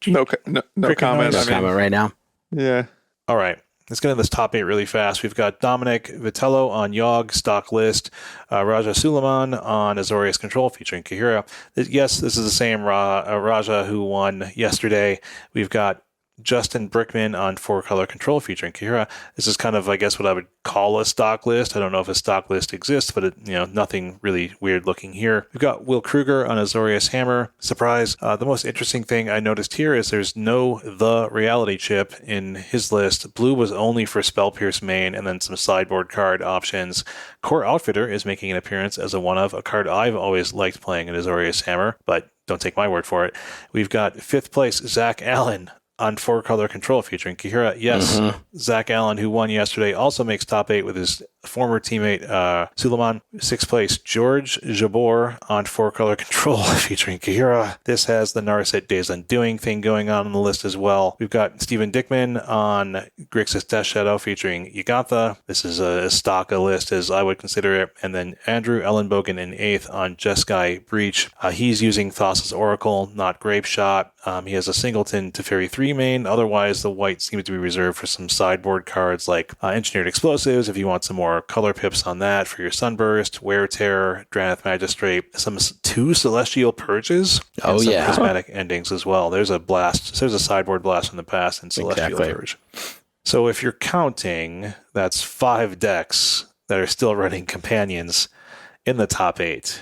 No comment. No comment right now. Yeah. All right. Let's get into this top 8 really fast. We've got Dominic Vitello on Yawg stock list, Raja Suleiman on Azorius Control featuring Kaheera. Yes, this is the same Raja who won yesterday. We've got Justin Brickman on 4-color control featuring Kaheera. This is kind of, I guess, what I would call a stock list. I don't know if a stock list exists, but nothing really weird looking here. We've got Will Kruger on Azorius Hammer. Surprise. The most interesting thing I noticed here is there's no The Reality chip in his list. Blue was only for Spell Pierce main and then some sideboard card options. Core Outfitter is making an appearance as a card I've always liked playing in Azorius Hammer, but don't take my word for it. We've got 5th place Zach Allen on 4-color control featuring Kaheera. Yes, Zach Allen, who won yesterday, also makes top 8 with his former teammate Suleiman. 6th place George Jabor on 4-color control featuring Kaheera. This has the Narset Days Undoing thing going on the list as well. We've got Stephen Dickman on Grixis Death Shadow featuring Yagatha. This is a stock list as I would consider it. And then Andrew Ellenbogen in 8th on Jeskai Breach. He's using Thassa's Oracle, not Grape Shot. He has a Singleton Teferi 3 main. Otherwise, the white seems to be reserved for some sideboard cards like Engineered Explosives if you want some more color pips on that for your Sunburst, Wear Terror, Drannith Magistrate, some 2 Celestial Purges, and some Prismatic Endings as well. There's a blast. There's a sideboard blast in the past in Celestial Purge. So if you're counting, that's 5 decks that are still running companions in the top 8.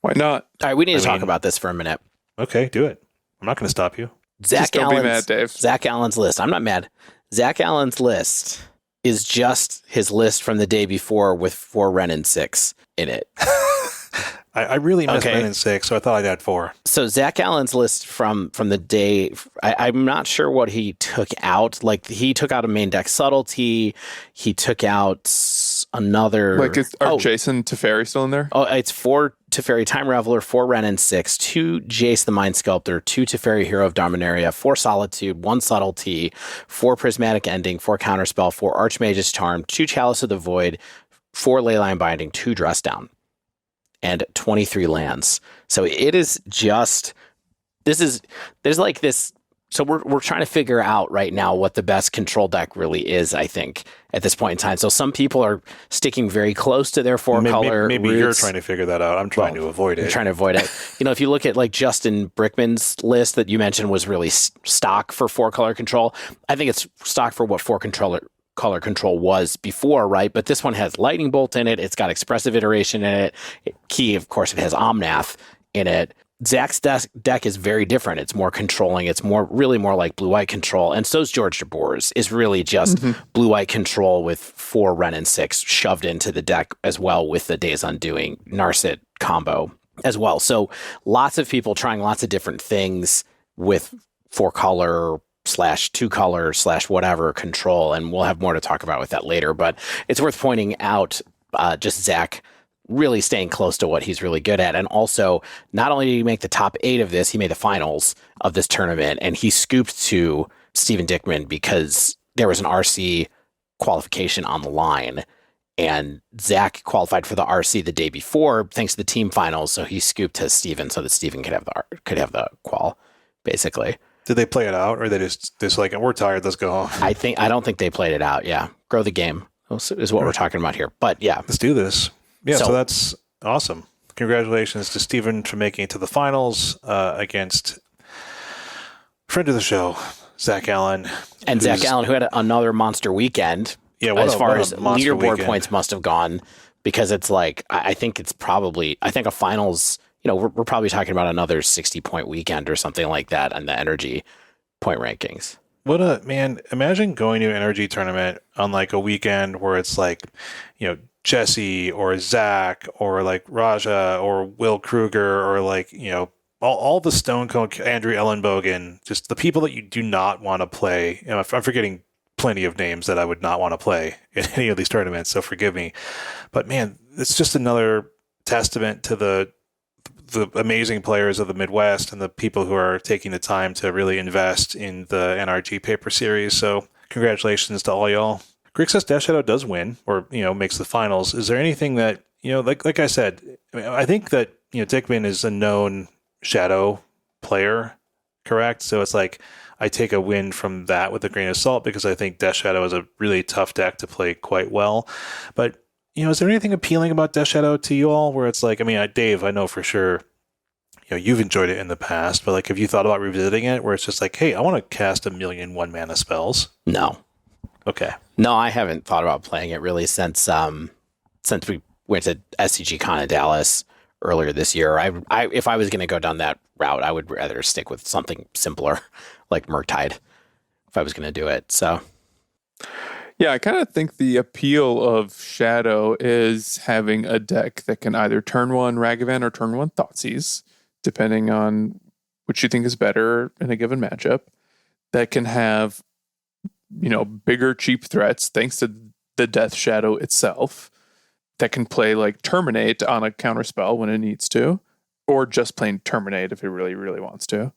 Why not? All right, we need to talk about this for a minute. Okay, do it. I'm not going to stop you. Don't be mad, Dave. Zach Allen's list. I'm not mad. Zach Allen's list is just his list from the day before with 4 Renin 6 in it. I really missed Okay. Ren and 6, so I thought I'd add 4. So Zach Allen's list from the day, I'm not sure what he took out. Like he took out a main deck subtlety. He took out another. Like, are Jason Teferi still in there? Oh, it's 4 Teferi Time Reveler, 4 Ren and 6, 2 Jace the Mind Sculptor, 2 Teferi Hero of Dominaria, 4 Solitude, 1 Subtlety, 4 Prismatic Ending, 4 Counterspell, 4 Archmage's Charm, 2 Chalice of the Void, 4 Leyline Binding, 2 Dress Down, and 23 lands. So it is just, there's like this. So we're trying to figure out right now what the best control deck really is, I think, at this point in time. So some people are sticking very close to their 4-color Maybe roots. you're trying to figure that out. I'm trying to avoid it. I'm trying to avoid it. If you look at like Justin Brickman's list that you mentioned was really stock for 4-color control. I think it's stock for what 4-color control was before, right? But this one has Lightning Bolt in it. It's got Expressive Iteration in it. Key, of course, it has Omnath in it. Zach's deck is very different. It's more controlling. It's really more like blue-white control. And so's George DeBoer's is really just blue-white control with 4 Ren and 6 shoved into the deck as well with the Days Undoing Narset combo as well. So lots of people trying lots of different things with 4-color / 2-color / whatever control. And we'll have more to talk about with that later. But it's worth pointing out just Zach really staying close to what he's really good at. And also, not only did he make the top 8 of this, he made the finals of this tournament, and he scooped to Steven Dickman because there was an RC qualification on the line, and Zach qualified for the RC the day before thanks to the team finals, so he scooped to Steven so that Steven could have the qual, basically. Did they play it out, or they just like, we're tired, let's go home? I don't think they played it out. Yeah, grow the game is what we're talking about here. But yeah, let's do this. Yeah, so that's awesome. Congratulations to Steven for making it to the finals against friend of the show, Zach Allen. And Zach Allen, who had another monster weekend. Yeah, as far as leaderboard weekend. Points must have gone, because it's like, I think a finals, we're probably talking about another 60-point weekend or something like that on the NRG point rankings. Imagine going to an NRG tournament on like a weekend where it's like, Jesse or Zach or like Raja or Will Kruger or like, all the Stone Cold, Andrew Ellenbogen, just the people that you do not want to play. I'm forgetting plenty of names that I would not want to play in any of these tournaments, so forgive me. But man, it's just another testament to the amazing players of the Midwest and the people who are taking the time to really invest in the NRG paper series. So congratulations to all y'all. Grixis Death Shadow does win, or makes the finals. Is there anything that like I said, I think that Dickman is a known Shadow player, correct? So it's like I take a win from that with a grain of salt because I think Death Shadow is a really tough deck to play quite well. But is there anything appealing about Death Shadow to you all? Where it's like, Dave, I know for sure, you've enjoyed it in the past, but like, have you thought about revisiting it? Where it's just like, hey, I want to cast 1,000,000 1-mana spells. No. Okay. No, I haven't thought about playing it really since we went to SCG Con in Dallas earlier this year. I if I was going to go down that route, I would rather stick with something simpler like Murktide if I was going to do it. So, yeah, I kind of think the appeal of Shadow is having a deck that can either turn 1 Ragavan or turn 1 Thoughtseize, depending on which you think is better in a given matchup, that can have bigger cheap threats thanks to the Death Shadow itself, that can play like Terminate on a counterspell when it needs to, or just plain Terminate if it really, really wants to.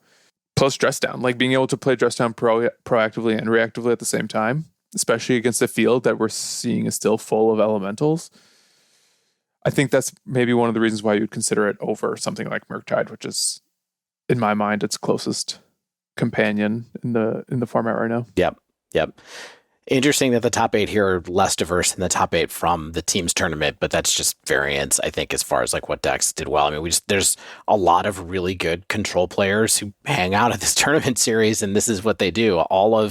Plus Dress Down, like being able to play Dress Down proactively and reactively at the same time, especially against a field that we're seeing is still full of elementals. I think that's maybe one of the reasons why you'd consider it over something like Murktide, which is, in my mind, its closest companion in the format right now. Yep. Interesting that the top 8 here are less diverse than the top 8 from the team's tournament, but that's just variance, I think, as far as like what decks did well. There's a lot of really good control players who hang out at this tournament series, and this is what they do. All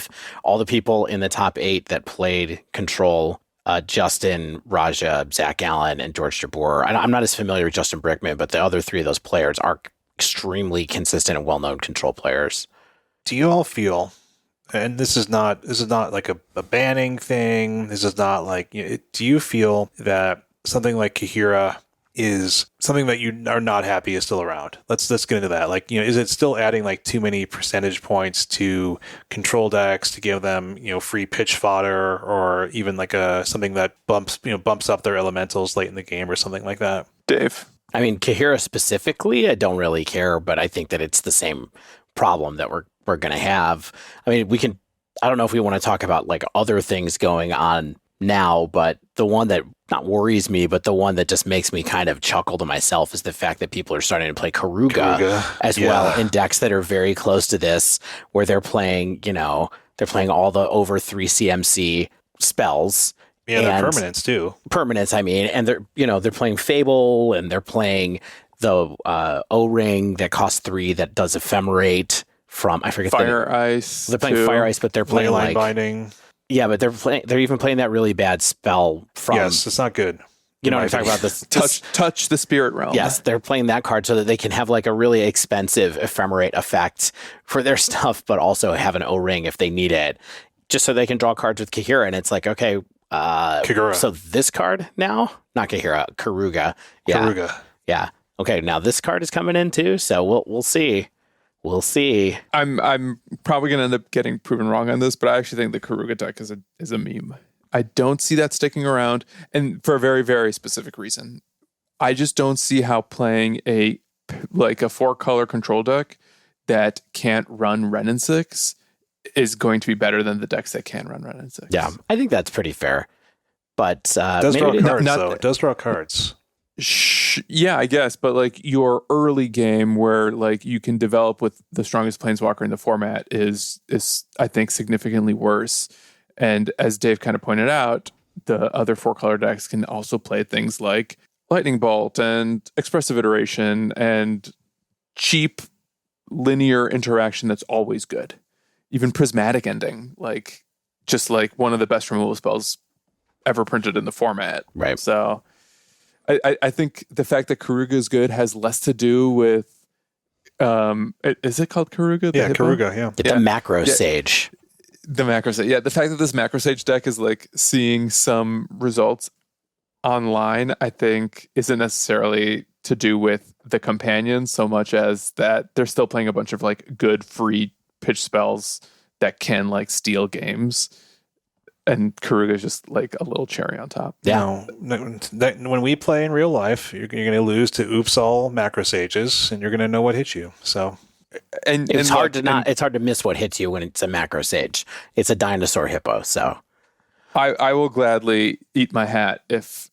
the people in the top 8 that played control, Justin, Raja, Zach Allen, and George DeBoer. I'm not as familiar with Justin Brickman, but the other 3 of those players are extremely consistent and well-known control players. Do you all feel, and this is not like a banning thing, this is not like, do you feel that something like Kaheera is something that you are not happy is still around. Let's get into that. Like, is it still adding like too many percentage points to control decks to give them, free pitch fodder, or even like something that bumps up their elementals late in the game or something like that? Dave. I mean, Kaheera specifically, I don't really care, but I think that it's the same problem that we're going to have. I mean, I don't know if we want to talk about like other things going on now, but the one that not worries me, but the one that just makes me kind of chuckle to myself is the fact that people are starting to play Kaheera as well in decks that are very close to this, where they're playing all the over 3 CMC spells. Yeah, they're permanents too. Permanents, I mean, and they're playing Fable, and they're playing the O-Ring that costs 3 that does ephemerate from, I forget. Fire Ice. They're playing Fire Ice, but they're playing Leyline Binding. Yeah, but they're even playing that really bad spell from. Yes, it's not good. You know what I'm talking about? This touch the spirit realm. Yes, they're playing that card so that they can have like a really expensive ephemerate effect for their stuff, but also have an O-Ring if they need it, just so they can draw cards with Kaheera. And it's like, okay, Kaheera. So this card now, not Kaheera, Kaheera. Yeah. Kaheera. Yeah. Okay, now this card is coming in too, so we'll see. We'll see. I'm probably going to end up getting proven wrong on this, but I actually think the Kaheera deck is a meme. I don't see that sticking around, and for a very, very specific reason. I just don't see how playing a 4-color control deck that can't run Ren and 6 is going to be better than the decks that can run Ren and 6. Yeah, I think that's pretty fair. But does draw cards, though. It does draw cards. Yeah, I guess, but like your early game where like you can develop with the strongest planeswalker in the format is I think significantly worse. And as Dave kind of pointed out, the other 4-color decks can also play things like Lightning Bolt and Expressive Iteration and cheap linear interaction that's always good. Even Prismatic Ending, like just like one of the best removal spells ever printed in the format. Right. So I think the fact that Kaheera is good has less to do with is it called Kaheera? Yeah, Kaheera, yeah. It's a macro sage. The macro sage. Yeah, the fact that this macro sage deck is like seeing some results online, I think isn't necessarily to do with the companion so much as that they're still playing a bunch of like good free pitch spells that can like steal games. And Kaheera is just like a little cherry on top. Yeah. When we play in real life, you're going to lose to oops all macro sages, and you're going to know what hit you. So, it's hard to miss what hits you when it's a macro sage. It's a dinosaur hippo. So, I will gladly eat my hat if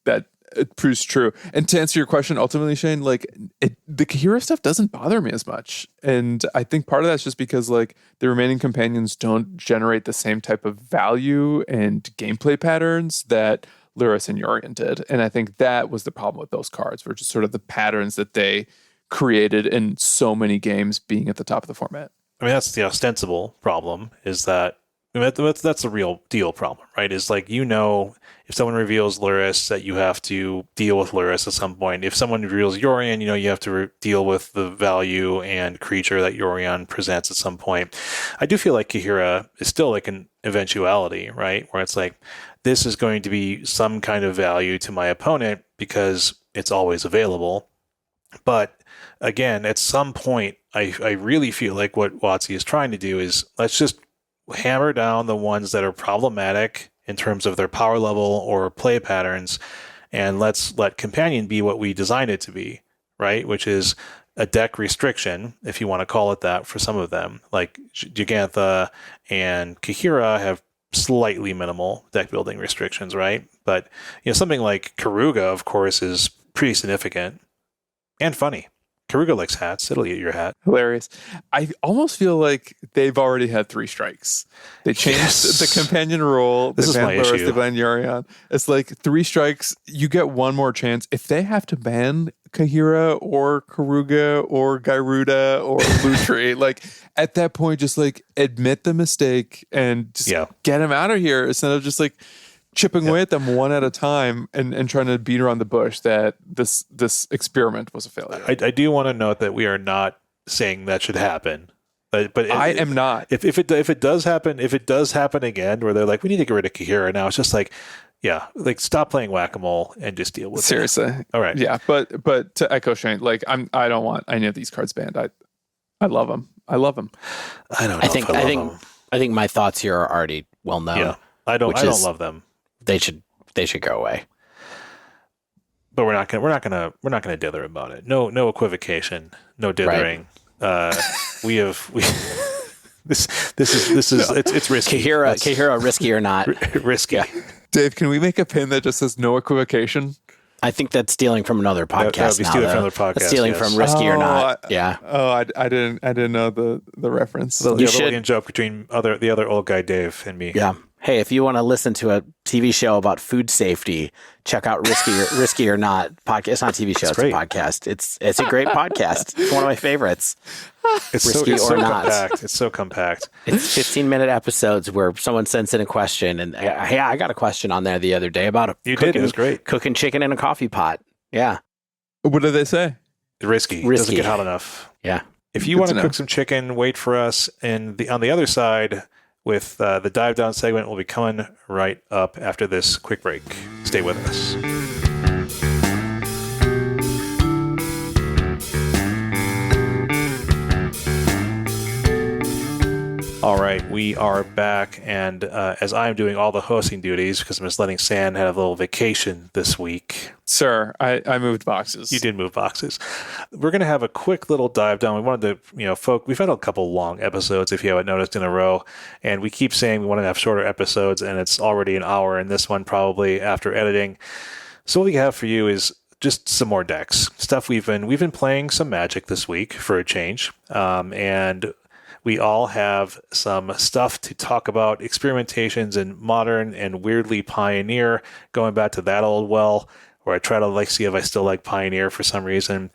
that it proves true. And to answer your question, ultimately, Shane, like the Kaheera stuff doesn't bother me as much. And I think part of that's just because like the remaining companions don't generate the same type of value and gameplay patterns that Lurrus and Yorion did. And I think that was the problem with those cards, were just sort of the patterns that they created in so many games being at the top of the format. I mean, that's the ostensible problem, is that that's the real deal problem, right? Is like, if someone reveals Lurrus, that you have to deal with Lurrus at some point. If someone reveals Yorion, you have to deal with the value and creature that Yorion presents at some point. I do feel like Kaheera is still like an eventuality, right? Where it's like, this is going to be some kind of value to my opponent because it's always available. But again, at some point, I really feel like what WotC is trying to do is, let's just hammer down the ones that are problematic in terms of their power level or play patterns, and let's let Companion be what we designed it to be, right? Which is a deck restriction, if you want to call it that, for some of them. Like Jegantha and Kaheera have slightly minimal deck building restrictions, right? But something like Kaheera, of course, is pretty significant and funny. Kaheera likes hats. It'll eat your hat. Hilarious. I almost feel like they've already had 3 strikes. They changed the companion rule. This is my issue. They banned Yorion. It's like 3 strikes. You get one more chance. If they have to ban Kaheera or Kaheera or Gyruda or Lutri, like at that point, just like admit the mistake and just get him out of here instead of just like chipping away at them one at a time and trying to beat around the bush that this experiment was a failure. I do want to note that we are not saying that should happen. But I am not. If it does happen again, where they're like, we need to get rid of Kaheera now, it's just like, Yeah, like stop playing whack-a-mole and just deal with it. Seriously. All right. Yeah, but to echo Shane, like I don't want any of these cards banned. I love them. I love them. I don't know. I think my thoughts here are already well known. Yeah, I don't love them. They should go away. But we're not gonna dither about it. No equivocation. No dithering. Right. This is it's risky. Kaheera, risky or not? Risky. Yeah. Dave, can we make a pin that just says no equivocation? I think that's stealing from another podcast. That would be stealing from another podcast. That's stealing from risky or not. Yeah. I didn't know the reference. The little joke between the other old guy Dave and me. Yeah. Hey, if you want to listen to a TV show about food safety, check out Risky or Not podcast. It's not a TV show; it's a podcast. It's a great podcast. It's one of my favorites. It's Risky so or Not. compact. It's so compact. It's 15-minute episodes where someone sends in a question, and hey, I got a question on there the other day about It was great. Cooking chicken in a coffee pot. Yeah. What did they say? Risky. Doesn't get hot enough. Yeah. If you want to cook some chicken, wait for us. And on the other side, with the dive down segment, will be coming right up after this quick break. Stay with us. All right, we are back, and as I'm doing all the hosting duties, because I'm just letting San have a little vacation this week. Sir, I moved boxes. You did move boxes. We're going to have a quick little dive down. We wanted to, we've had a couple long episodes, if you haven't noticed, in a row, and we keep saying we want to have shorter episodes, and it's already an hour, and this one probably after editing. So what we have for you is just some more decks. Stuff we've been playing some Magic this week for a change, and we all have some stuff to talk about, experimentations in Modern and weirdly Pioneer, going back to that old well, where I try to see if I still like Pioneer for some reason.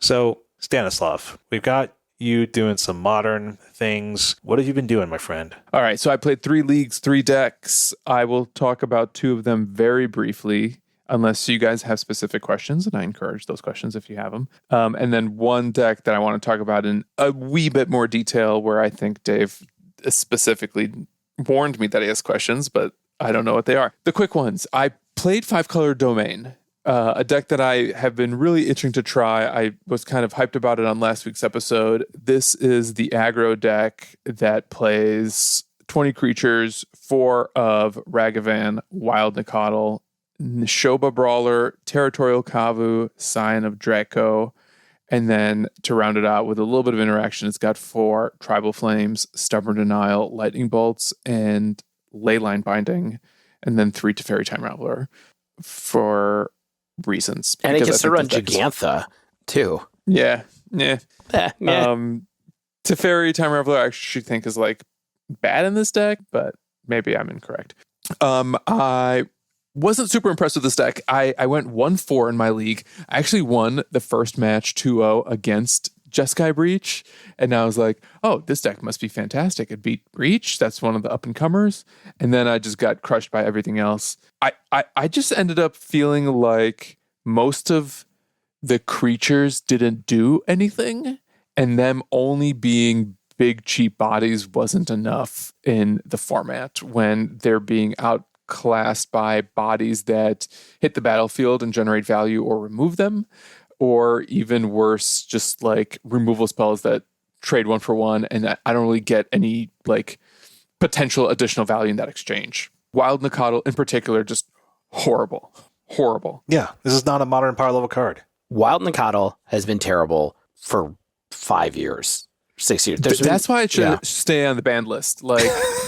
So, Stanislav, we've got you doing some Modern things. What have you been doing, my friend? All right, so I played 3 leagues, 3 decks. I will talk about 2 of them very briefly, unless you guys have specific questions, and I encourage those questions if you have them. And then 1 deck that I want to talk about in a wee bit more detail, where I think Dave specifically warned me that he has questions, but I don't know what they are. The quick ones. I played 5-color Domain, a deck that I have been really itching to try. I was kind of hyped about it on last week's episode. This is the aggro deck that plays 20 creatures, 4 of Ragavan, Wild Nicodle, Neshoba Brawler, Territorial Kavu, Scion of Draco, and then to round it out with a little bit of interaction, it's got 4 Tribal Flames, Stubborn Denial, Lightning Bolts, and Leyline Binding, and then 3 Teferi Time Raveler for reasons. And it gets to run Gigantha, too. Yeah. Teferi Time Raveler I actually think is bad in this deck, but maybe I'm incorrect. I wasn't super impressed with this deck. I went 1-4 in my league. I actually won the first match 2-0 against Jeskai Breach, and I was like, oh, this deck must be fantastic. It beat Breach. That's one of the up-and-comers. And then I just got crushed by everything else. I just ended up feeling like most of the creatures didn't do anything, and them only being big, cheap bodies wasn't enough in the format when they're being outclassed by bodies that hit the battlefield and generate value or remove them, or even worse, just removal spells that trade 1 for 1, and I don't really get any potential additional value in that exchange. Wild Nicodle in particular, just horrible. Yeah, this is not a Modern power level card. Wild Nicodle has been terrible for 5 years. 6 years. That's why it should stay on the banned list.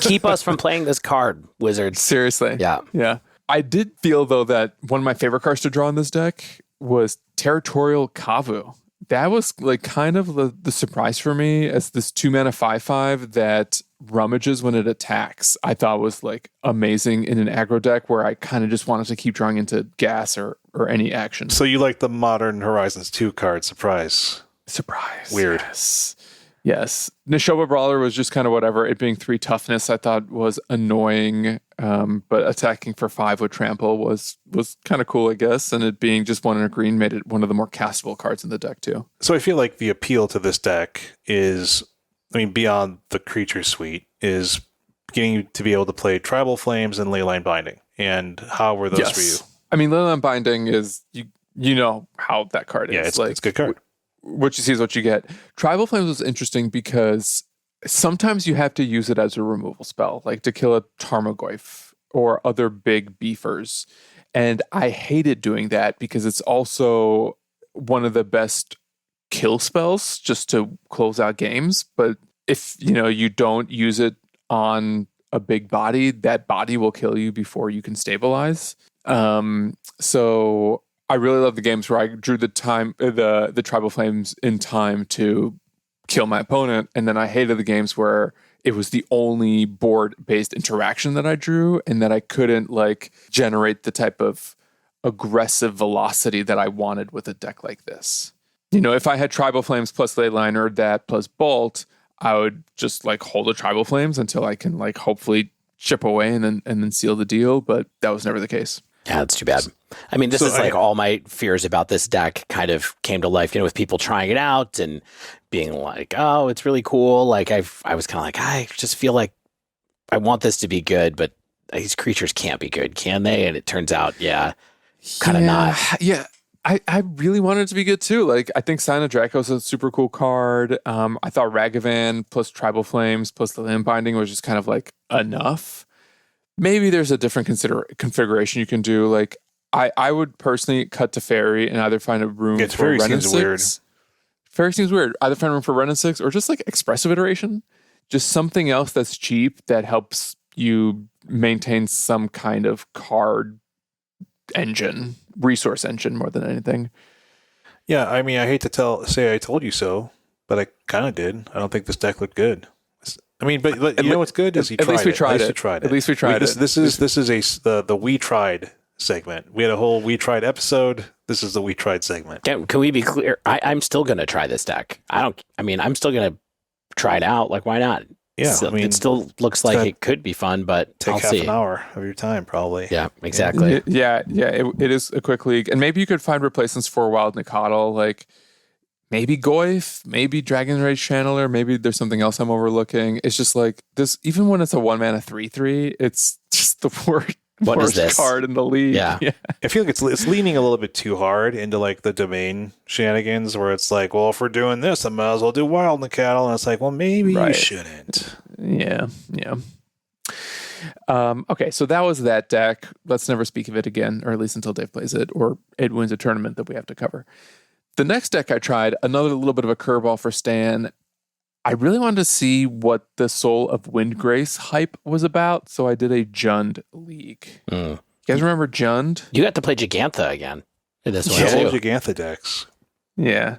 Keep us from playing this card, Wizards. Seriously. Yeah. I did feel, though, that one of my favorite cards to draw in this deck was Territorial Kavu. That was kind of the surprise for me, as this 2-mana 5/5 that rummages when it attacks. I thought was amazing in an aggro deck where I kind of just wanted to keep drawing into gas or any action. So you like the Modern Horizons 2 card, surprise. Weird. Yes. Neshoba Brawler was just kind of whatever. It being 3 toughness, I thought was annoying. But attacking for 5 with trample was kind of cool, I guess. And it being just 1 in a green made it one of the more castable cards in the deck, too. So I feel like the appeal to this deck is, beyond the creature suite, is getting you to be able to play Tribal Flames and Leyline Binding and how were those for you? I mean, Leyline Binding is, you know how that card is. Yeah, it's like, a good card. What you see is what you get. Tribal Flames was interesting because sometimes you have to use it as a removal spell, like to kill a Tarmogoyf or other big beefers. And I hated doing that because it's also one of the best kill spells just to close out games. But if you don't use it on a big body, that body will kill you before you can stabilize. So I really love the games where I drew the Tribal Flames in time to kill my opponent, and then I hated the games where it was the only board-based interaction that I drew, and that I couldn't generate the type of aggressive velocity that I wanted with a deck like this. If I had Tribal Flames plus Leyline or that plus Bolt, I would just hold the Tribal Flames until I can hopefully chip away and then seal the deal. But that was never the case. Yeah, that's too bad. I mean, this is all my fears about this deck kind of came to life, with people trying it out and being like, oh, it's really cool. I was kind of like, I just feel like I want this to be good, but these creatures can't be good, can they? And it turns out, kind of not. Yeah. I really wanted it to be good too. I think Sign of Draco is a super cool card. I thought Ragavan plus Tribal Flames plus the Limb Binding was just kind of enough. Maybe there's a different configuration you can do. I would personally cut to Fairy and either find a room for Ren and 6. Fairy seems weird. Either find a room for Ren and 6 or just Expressive Iteration. Just something else that's cheap that helps you maintain some kind of card engine, resource engine more than anything. Yeah, I mean, I hate to say I told you so, but I kind of did. I don't think this deck looked good. I mean, but you know what's good is he tried it. At least we tried it. At least we tried it. This is the We Tried segment. We had a whole We Tried episode. This is the We Tried segment. Can we be clear? I'm still going to try this deck. I'm still going to try it out. Why not? Yeah, it still looks like it could be fun, but take I'll half see. An hour of your time, probably. Yeah, exactly. It is a quick league, and maybe you could find replacements for Wild Nikadal, maybe Goyf, maybe Dragon Rage Channeler, maybe there's something else I'm overlooking. It's just this, even when it's a 1-mana 3/3, it's just the worst card in the league. Yeah. I feel like it's leaning a little bit too hard into the domain shenanigans where it's well, if we're doing this, I might as well do Wild Nikadal, and it's well, maybe you shouldn't. Yeah. Okay, so that was that deck. Let's never speak of it again, or at least until Dave plays it, or it wins a tournament that we have to cover. The next deck I tried, another little bit of a curveball for Stan. I really wanted to see what the Soul of Windgrace hype was about, so I did a Jund League. You guys remember Jund? You got to play Gigantha again in this one, too. too. Gigantha decks. Yeah.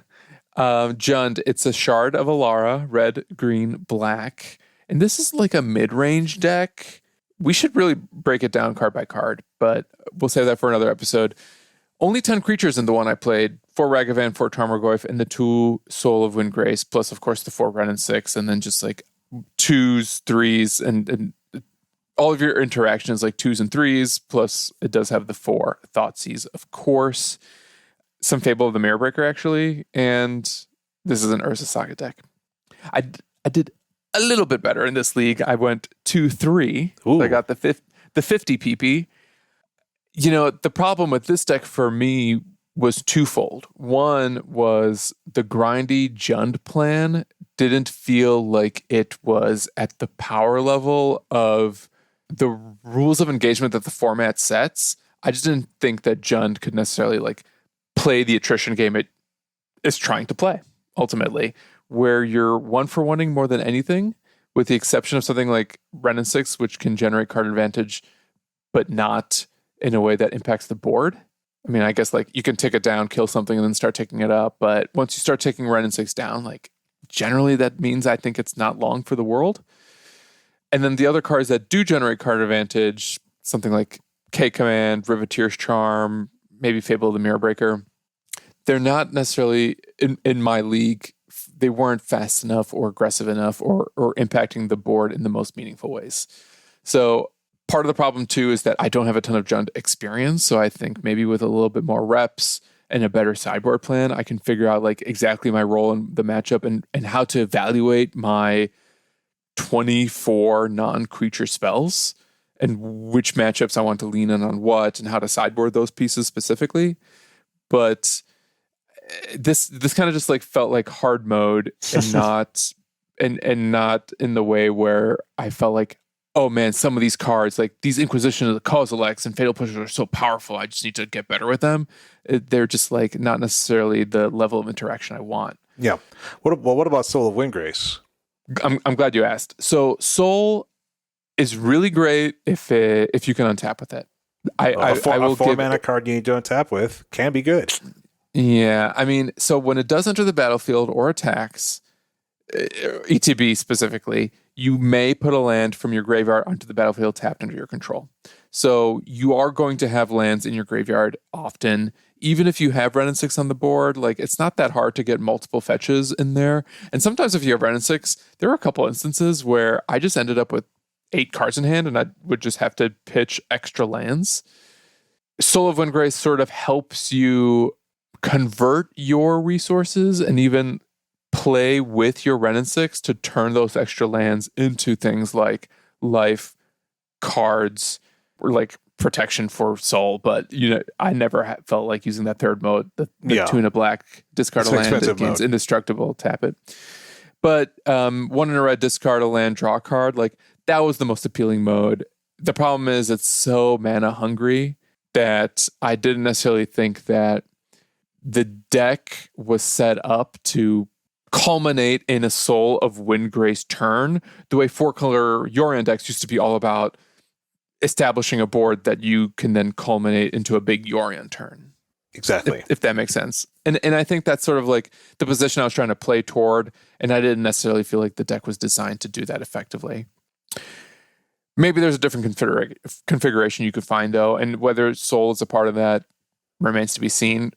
Jund, it's a Shard of Alara, red, green, black. And this is a mid-range deck. We should really break it down card by card, but we'll save that for another episode. Only 10 creatures in the one I played. 4 Ragavan, 4 Tarmogoyf, and the 2 Soul of Windgrace, plus, of course, the 4 Ren and 6, and then just 2s, 3s, and all of your interactions 2s and 3s, plus it does have the 4 Thoughtseize, of course. Some Fable of the Mirror Breaker, actually, and this is an Urza Saga deck. I did a little bit better in this league. I went 2-3. So I got the 50 PP. The problem with this deck for me was twofold. One was the grindy Jund plan didn't feel like it was at the power level of the rules of engagement that the format sets. I just didn't think that Jund could necessarily play the attrition game it is trying to play, ultimately, where you're 1-for-1ing more than anything, with the exception of something like Ren and 6, which can generate card advantage, but not in a way that impacts the board. I mean, I guess you can take it down, kill something, and then start taking it up. But once you start taking Ren and 6 down, generally that means I think it's not long for the world. And then the other cards that do generate card advantage, something like K-Command, Riveteer's Charm, maybe Fable of the Mirror Breaker, they're not necessarily in my league. They weren't fast enough or aggressive enough or impacting the board in the most meaningful ways. So part of the problem, too, is that I don't have a ton of Jund experience, so I think maybe with a little bit more reps and a better sideboard plan, I can figure out exactly my role in the matchup and how to evaluate my 24 non-creature spells and which matchups I want to lean in on what and how to sideboard those pieces specifically. But this kind of just like felt like hard mode and not and not in the way where I felt like, oh man, some of these cards, like these Inquisition of the Kozileks and Fatal Pushers are so powerful, I just need to get better with them. They're just like not necessarily the level of interaction I want. Yeah. What about Soul of Windgrace? I'm glad you asked. So Soul is really great if you can untap with it. A 4-mana card you need to untap with can be good. Yeah, I mean, so when it does enter the battlefield or attacks, ETB specifically, you may put a land from your graveyard onto the battlefield tapped under your control. So you are going to have lands in your graveyard often. Even if you have Ren and 6 on the board, like it's not that hard to get multiple fetches in there. And sometimes if you have Ren and 6, there are a couple instances where I just ended up with 8 cards in hand and I would just have to pitch extra lands. Soul of Windgrace sort of helps you convert your resources and even play with your Ren and 6 to turn those extra lands into things like life, cards, or like protection for soul. But I never felt like using that third mode, the 2 and a black, discard a land, it gains indestructible, tap it. But 1 and a red, discard a land, draw a card, like that was the most appealing mode. The problem is it's so mana hungry that I didn't necessarily think that the deck was set up to culminate in a Soul of Windgrace turn, the way 4-color Yorion decks used to be all about establishing a board that you can then culminate into a big Yorion turn. Exactly. If that makes sense. And I think that's sort of like the position I was trying to play toward, and I didn't necessarily feel like the deck was designed to do that effectively. Maybe there's a different configuration you could find, though, and whether Soul is a part of that remains to be seen.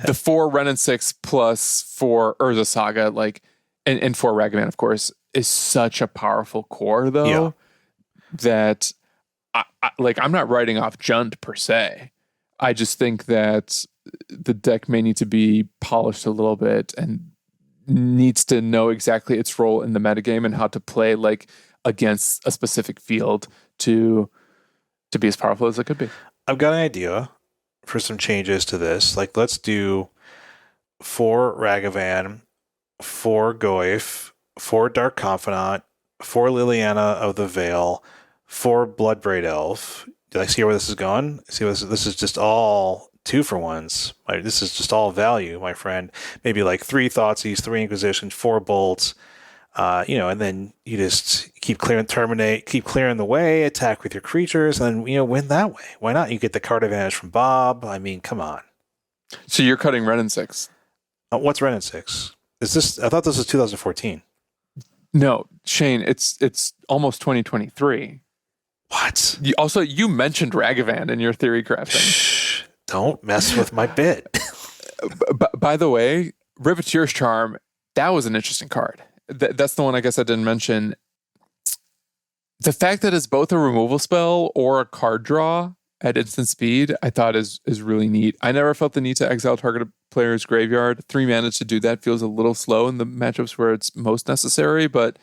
The 4 Ren and 6 plus 4 Urza Saga, like, and 4 Ragavan, of course, is such a powerful core, though, that I'm not writing off Jund per se. I just think that the deck may need to be polished a little bit and needs to know exactly its role in the metagame and how to play like against a specific field to be as powerful as it could be. I've got an idea for some changes to this. Like, let's do 4 Ragavan, 4 Goyf, 4 Dark Confidant, 4 Liliana of the Veil, 4 Bloodbraid Elf. Did I see where this is going? See, this is just all 2-for-1s. This is just all value, my friend. Maybe like 3 Thoughtseize, 3 Inquisition, 4 Bolts. And then you just keep clearing the way, attack with your creatures, and win that way. Why not? You get the card advantage from Bob. I mean, come on. So you're cutting Ren and 6. What's Ren and 6? Is this? I thought this was 2014. No, Shane, it's almost 2023. What? You mentioned Ragavan in your theory crafting. Shh! Don't mess with my bit. By the way, Riveteer's Charm, that was an interesting card. That's the one I guess I didn't mention. The fact that it's both a removal spell or a card draw at instant speed, I thought is really neat. I never felt the need to exile targeted player's graveyard. 3 mana to do that feels a little slow in the matchups where it's most necessary, but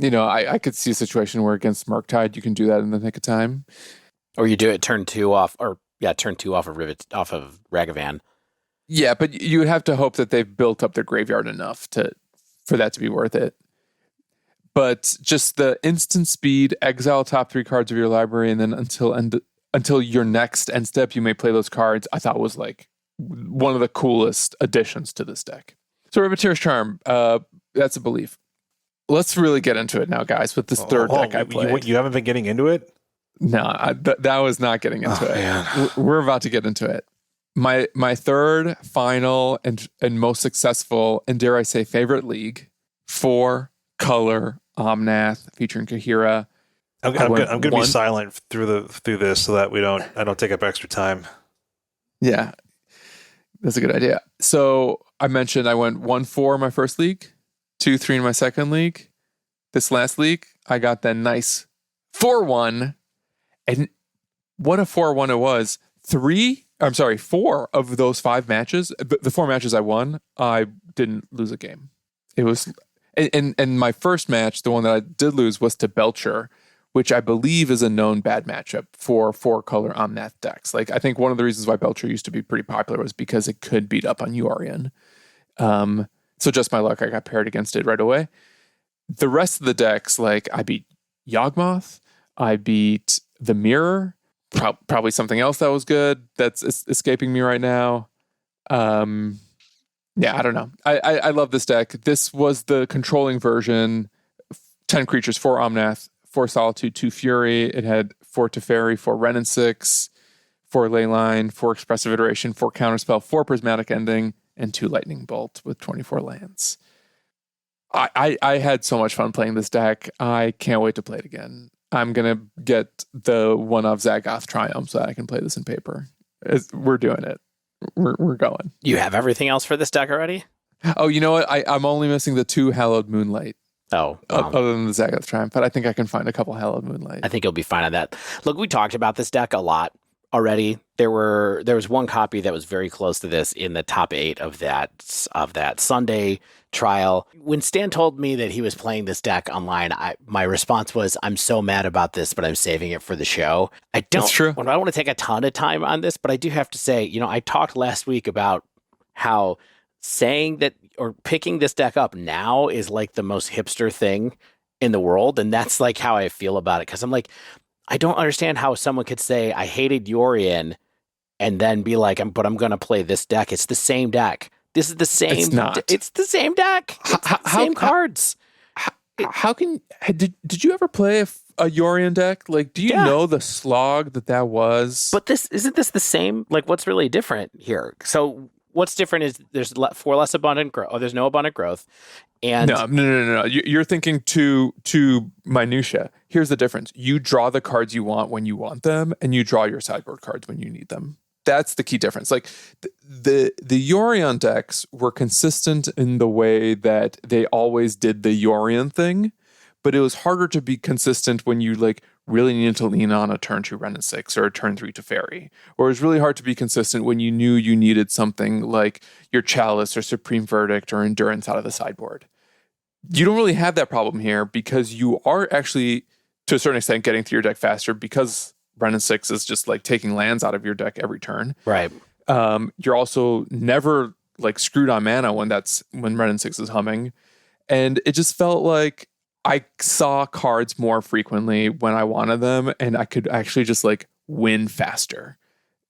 I could see a situation where against Murktide you can do that in the nick of time. Or you do it turn 2 off, turn 2 off of Ragavan. Yeah, but you would have to hope that they've built up their graveyard enough for that to be worth it. But just the instant speed, exile top 3 cards of your library, and then until your next end step, you may play those cards, I thought was like one of the coolest additions to this deck. So Riveteer's Charm, that's a belief. Let's really get into it now, guys, with this third deck I played. You haven't been getting into it? No, that was not getting into it. Man. We're about to get into it. My third, final, and most successful, and dare I say favorite league, 4-color Omnath featuring Kaheera. I'm going to be silent through this so that I don't take up extra time. Yeah, that's a good idea. So I mentioned I went 1-4 in my first league, 2-3 in my second league. This last league, I got that nice 4-1, and what a 4-1 it was. 4 of those 5 matches, the 4 matches I won, I didn't lose a game. It was, and my first match, the one that I did lose was to Belcher, which I believe is a known bad matchup for 4-color Omnath decks. Like, I think one of the reasons why Belcher used to be pretty popular was because it could beat up on Yorion. So just my luck, I got paired against it right away. The rest of the decks, like, I beat Yawgmoth, I beat the Mirror, probably something else that was good that's escaping me right now. Yeah, I don't know. I love this deck. This was the controlling version. 10 creatures, 4 Omnath, 4 Solitude, 2 Fury. It had 4 Teferi, 4 Wrenn and 6, 4 Leyline, 4 Expressive Iteration, 4 Counterspell, 4 Prismatic Ending, and 2 Lightning Bolt with 24 lands. I had so much fun playing this deck. I can't wait to play it again. I'm going to get the one of Zagoth Triumph so that I can play this in paper. We're doing it. We're going. You have everything else for this deck already? Oh, you know what? I'm only missing the 2 Hallowed Moonlight. Oh. Other than the Zagoth Triumph, but I think I can find a couple Hallowed Moonlight. I think you'll be fine on that. Look, we talked about this deck a lot already. There was one copy that was very close to this in the top 8 of that Sunday trial. When Stan told me that he was playing this deck online, my response was, I'm so mad about this, but I'm saving it for the show. That's true. I don't want to take a ton of time on this, but I do have to say, I talked last week about how saying that or picking this deck up now is like the most hipster thing in the world. And that's like how I feel about it. Cause I'm like, I don't understand how someone could say I hated Yorion and then be like, but I'm going to play this deck. It's the same deck. This is the same. It's not. It's the same deck. It's the same cards. How can did you ever play a Yorion deck? Like, do you know the slog that was? But isn't this the same? Like, what's really different here? So what's different is there's 4 less abundant growth. Oh, there's no abundant growth. And no. You're thinking too minutia. Here's the difference. You draw the cards you want when you want them, and you draw your sideboard cards when you need them. That's the key difference. Like the Yorion decks were consistent in the way that they always did the Yorion thing, but it was harder to be consistent when you like really needed to lean on a turn 2 Wrenn and 6 or a turn 3 Teferi. Or it was really hard to be consistent when you knew you needed something like your Chalice or Supreme Verdict or Endurance out of the sideboard. You don't really have that problem here because you are actually, to a certain extent, getting to your deck faster because Wrenn and 6 is just like taking lands out of your deck every turn. Right. You're also never like screwed on mana when Wrenn and 6 is humming. And it just felt like I saw cards more frequently when I wanted them, and I could actually just like win faster.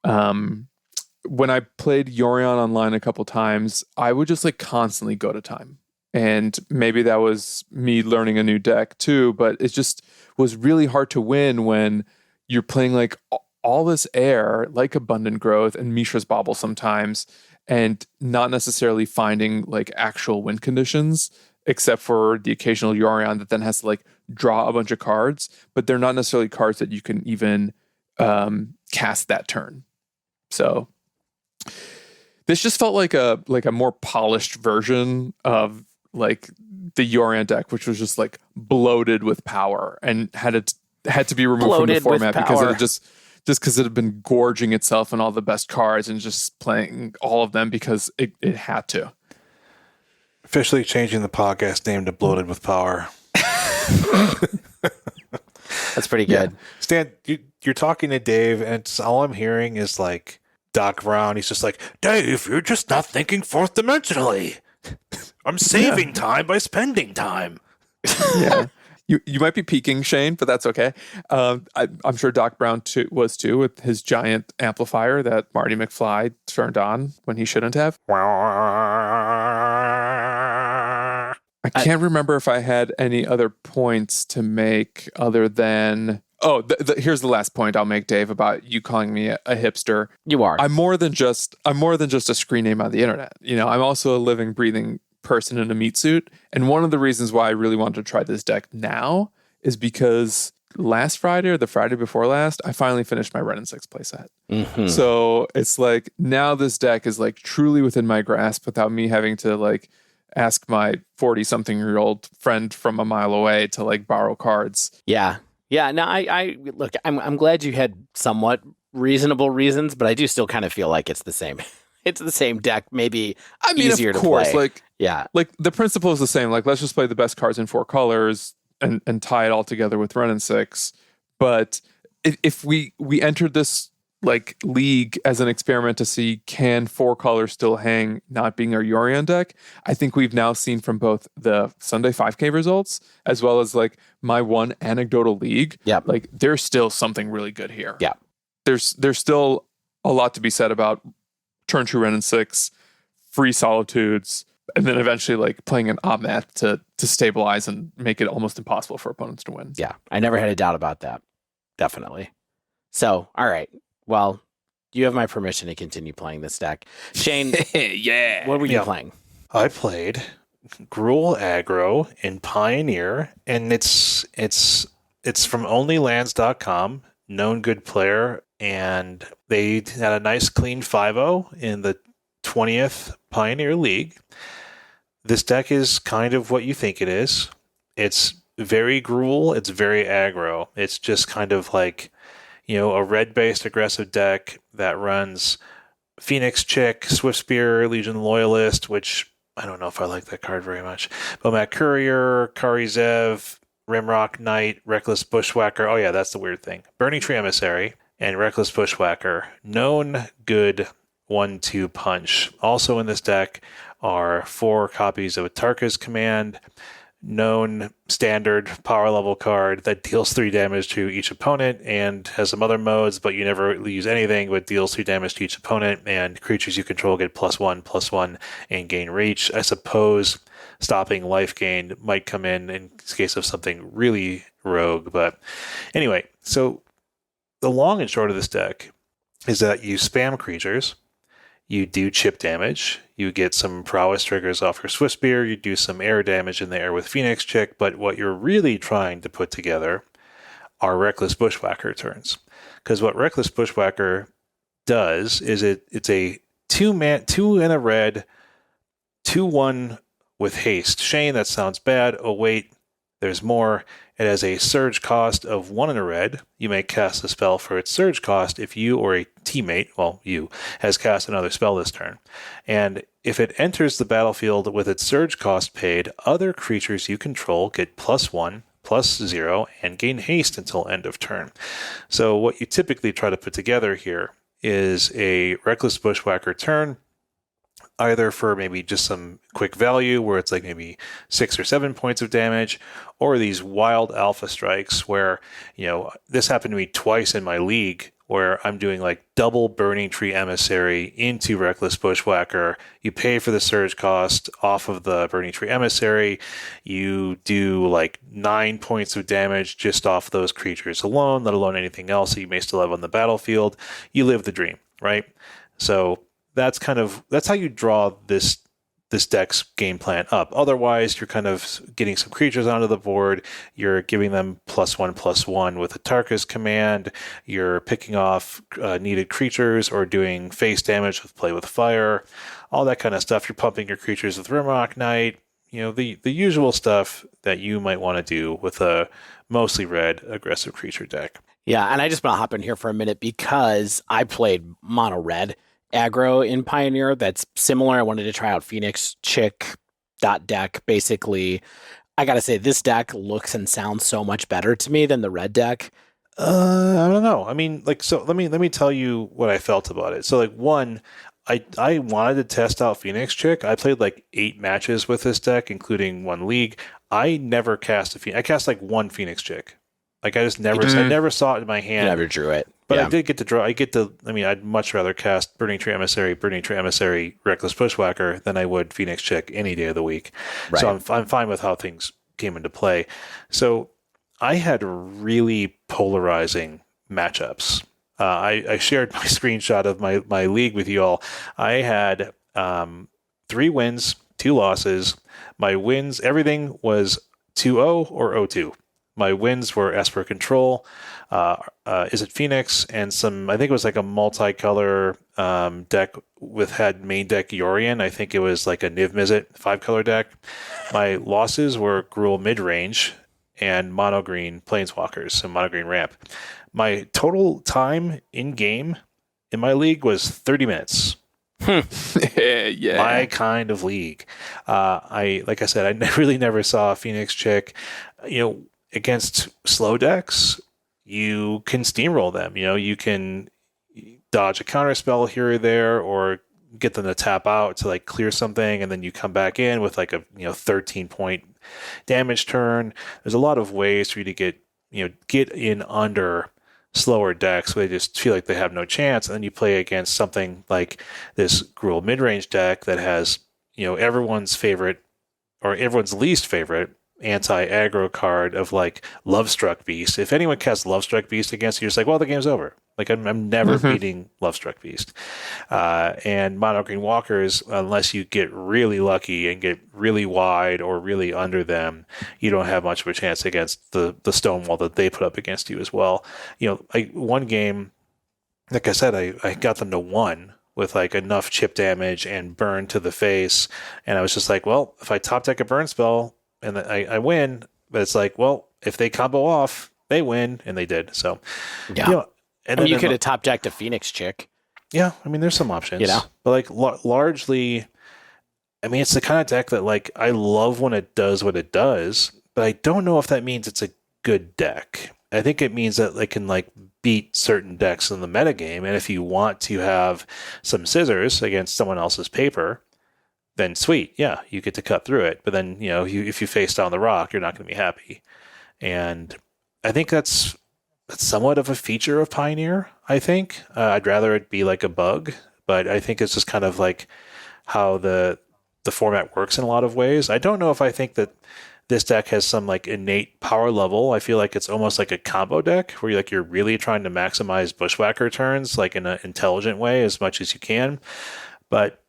When I played Yorion online a couple times, I would just like constantly go to time. And maybe that was me learning a new deck too, but it just was really hard to win when you're playing like all this air, like Abundant Growth and Mishra's Bauble sometimes, and not necessarily finding like actual win conditions, except for the occasional Yorion that then has to like draw a bunch of cards, but they're not necessarily cards that you can even cast that turn. So this just felt like a more polished version of like the Yorion deck, which was just like bloated with power and had to be removed from the format because it just because it had been gorging itself in all the best cards and just playing all of them because it had to. Officially changing the podcast name to Bloated with Power. That's pretty good. Yeah. Stan, you're talking to Dave, and all I'm hearing is like Doc Brown. He's just like, Dave, you're just not thinking fourth dimensionally. I'm saving time by spending time. Yeah. You might be peaking, Shane, but that's okay. I'm sure Doc Brown was too, with his giant amplifier that Marty McFly turned on when he shouldn't have. I can't remember if I had any other points to make other than... Oh, here's the last point I'll make, Dave, about you calling me a hipster. You are. I'm more than just a screen name on the internet. I'm also a living, breathing person in a meat suit. And one of the reasons why I really wanted to try this deck now is because last Friday or the Friday before last, I finally finished my Wrenn and 6 playset. Mm-hmm. So it's like now this deck is like truly within my grasp without me having to like ask my 40-something-year-old friend from a mile away to like borrow cards. Yeah. Yeah. No, I look, I'm glad you had somewhat reasonable reasons, but I do still kind of feel like it's the same. It's the same deck, maybe easier of course, to play. Like the principle is the same. Like, let's just play the best cards in 4 colors. and tie it all together with Ren and 6. But if we entered this like league as an experiment to see can 4 colors still hang, not being our Yorion deck, I think we've now seen from both the Sunday 5K results as well as like my one anecdotal league, like there's still something really good here. Yeah. There's still a lot to be said about turn true Ren and 6, free solitudes, and then eventually like playing an Omnath to stabilize and make it almost impossible for opponents to win. Yeah. I never had a doubt about that. Definitely. So, all right. Well, you have my permission to continue playing this deck. Shane, yeah. What were you playing? I played Gruul Aggro in Pioneer, and it's from onlylands.com, known good player, and they had a nice clean 5-0 in the 20th Pioneer League. This deck is kind of what you think it is. It's very Gruul, it's very aggro. It's just kind of like, a red-based aggressive deck that runs Phoenix Chick, Swift Spear, Legion Loyalist, which I don't know if I like that card very much. Bomat Courier, Kari Zev, Rimrock Knight, Reckless Bushwhacker. Oh yeah, that's the weird thing. Burning Tree Emissary and Reckless Bushwhacker. Known good 1-2 punch. Also in this deck are 4 copies of Atarka's Command, known standard power level card that deals 3 damage to each opponent and has some other modes, but you never use anything but deals 3 damage to each opponent, and creatures you control get +1/+1 and gain reach. I suppose stopping life gain might come in case of something really rogue, but anyway, so the long and short of this deck is that you spam creatures, you do chip damage, you get some prowess triggers off your Swift Spear, you do some air damage in the air with Phoenix Chick, but what you're really trying to put together are Reckless Bushwhacker turns. Because what Reckless Bushwhacker does is it's a 2 and a red, 2/1 with haste. Shane, that sounds bad. Oh wait, there's more. It has a surge cost of 1 and a red. You may cast a spell for its surge cost if you or a teammate, has cast another spell this turn. And if it enters the battlefield with its surge cost paid, other creatures you control get +1/+0 and gain haste until end of turn. So what you typically try to put together here is a Reckless Bushwhacker turn, either for maybe just some quick value where it's like maybe 6 or 7 points of damage, or these wild alpha strikes where, this happened to me twice in my league where I'm doing like double Burning Tree Emissary into Reckless Bushwhacker. You pay for the surge cost off of the Burning Tree Emissary. You do like 9 points of damage just off those creatures alone, let alone anything else that you may still have on the battlefield. You live the dream, right? So that's how you draw this deck's game plan up. Otherwise, you're kind of getting some creatures onto the board. You're giving them +1/+1 with Atarka's Command. You're picking off needed creatures or doing face damage with Play with Fire. All that kind of stuff. You're pumping your creatures with Rimrock Knight. The usual stuff that you might want to do with a mostly red aggressive creature deck. Yeah, and I just want to hop in here for a minute because I played mono red aggro in Pioneer that's similar. I wanted to try out Phoenix Chick deck. Basically, I gotta say this deck looks and sounds so much better to me than the red deck. I don't know. I mean, so let me tell you what I felt about it. So one, I wanted to test out Phoenix Chick. I played 8 matches with this deck, including 1 league. I never cast I cast 1 Phoenix Chick. I just never I never saw it in my hand. You never drew it. But I did get to draw. I'd much rather cast Burning Tree Emissary, Reckless Bushwhacker than I would Phoenix Chick any day of the week. Right. So I'm fine with how things came into play. So I had really polarizing matchups. I shared my screenshot of my league with you all. I had 3 wins, 2 losses. My wins, everything was 2-0 or 0-2. My wins were Esper Control, Is It Phoenix, and I think it was a multicolor deck had main deck Yorion. I think it was a Niv Mizzet 5-color deck. My losses were Gruul Midrange and Mono Green Planeswalkers and Mono Green Ramp. My total time in game in my league was 30 minutes. Yeah. My kind of league. Like I said, I really never saw Phoenix Chick. against slow decks, you can steamroll them. You can dodge a counter spell here or there, or get them to tap out to like clear something, and then you come back in with like a 13-point damage turn. There's a lot of ways for you to get in under slower decks where they just feel like they have no chance, and then you play against something like this Gruul mid-range deck that has everyone's favorite or everyone's least favorite anti-aggro card of like Lovestruck Beast. If anyone casts Lovestruck Beast against you, you're just like, well, the game's over. Like I'm never beating Lovestruck Beast. And Mono Green Walkers, unless you get really lucky and get really wide or really under them, you don't have much of a chance against the stone wall that they put up against you as well. One game, like I said, I got them to 1 with like enough chip damage and burn to the face. And I was just like, well, if I top deck a burn spell and I win, but it's like, well, if they combo off, they win, and they did. So, yeah. And you could have top decked a Phoenix chick. Yeah, there's some options. But like largely, it's the kind of deck that like I love when it does what it does, but I don't know if that means it's a good deck. I think it means that it can like beat certain decks in the metagame, and if you want to have some scissors against someone else's paper, then sweet, yeah, you get to cut through it. But then if you face down the rock, you're not going to be happy. And I think that's somewhat of a feature of Pioneer. I think I'd rather it be like a bug, but I think it's just kind of like how the format works in a lot of ways. I don't know if I think that this deck has some like innate power level. I feel like it's almost like a combo deck where you're really trying to maximize Bushwhacker turns like in an intelligent way as much as you can. But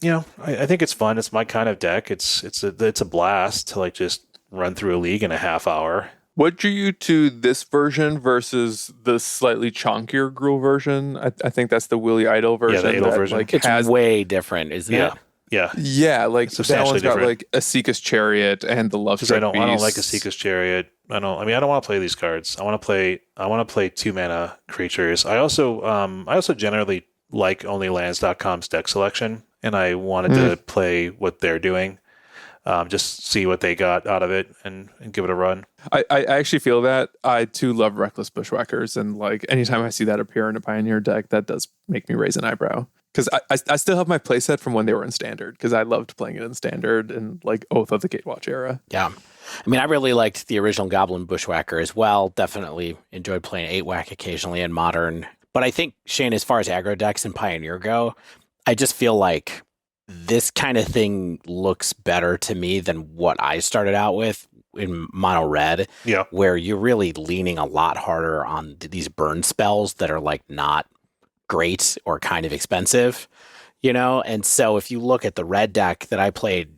I think it's fun. It's my kind of deck. It's a blast to like just run through a league in a half hour. What drew you to this version versus the slightly chonkier Gruul version? I think that's the Willy Idol version. Yeah, the Idol version. Like, it's way different, isn't it? Yeah, like that one's got like Asika's Chariot and the Love Strike Beast. I don't like Asika's Chariot. I don't want to play these cards. I want to play 2-mana creatures. I also generally like OnlyLands.com's deck selection, and I wanted to play what they're doing. Just see what they got out of it and give it a run. I actually feel that. I too love Reckless Bushwhackers, and like anytime I see that appear in a Pioneer deck, that does make me raise an eyebrow. Because I still have my playset from when they were in Standard, because I loved playing it in Standard and like Oath of the Gatewatch era. Yeah. I really liked the original Goblin Bushwhacker as well. Definitely enjoyed playing 8-Whack occasionally in Modern. But I think, Shane, as far as aggro decks and Pioneer go, I just feel like this kind of thing looks better to me than what I started out with in Mono Red, where you're really leaning a lot harder on these burn spells that are like not great or kind of expensive, and so if you look at the red deck that I played,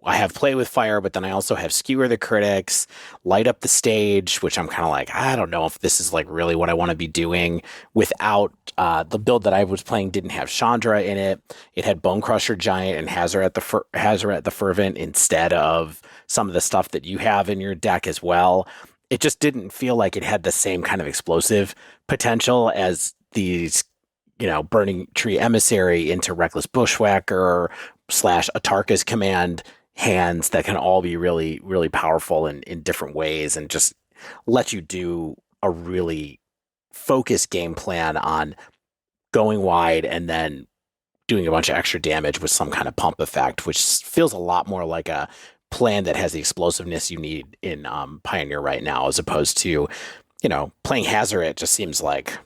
I have Play with Fire, but then I also have Skewer the Critics, Light Up the Stage, which I'm kind of like, I don't know if this is like really what I want to be doing without the build that I was playing didn't have Chandra in it. It had Bone Crusher Giant and Hazoret the Fervent instead of some of the stuff that you have in your deck as well. It just didn't feel like it had the same kind of explosive potential as these, Burning Tree Emissary into Reckless Bushwhacker / Atarka's Command hands that can all be really, really powerful in different ways and just let you do a really focused game plan on going wide and then doing a bunch of extra damage with some kind of pump effect, which feels a lot more like a plan that has the explosiveness you need in Pioneer right now, as opposed to, playing Hazoret just seems like,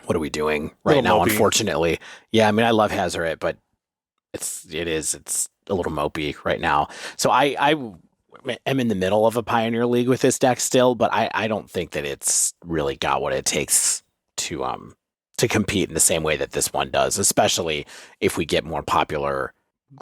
what are we doing right now? Mopey. Unfortunately. Yeah. I love Hazoret, but it's a little mopey right now. So I am in the middle of a Pioneer League with this deck still, but I don't think that it's really got what it takes to compete in the same way that this one does, especially if we get more popular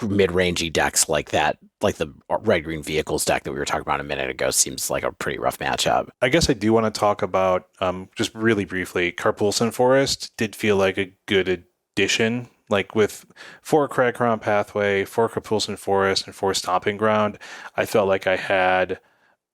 mid-rangey decks like that, like the Red Green Vehicles deck that we were talking about a minute ago seems like a pretty rough matchup. I guess I do want to talk about, just really briefly, Carpulson Forest did feel like a good addition. Like with 4 Cragcrown Pathway, 4 Carpulson Forest, and 4 Stomping Ground, I felt like I had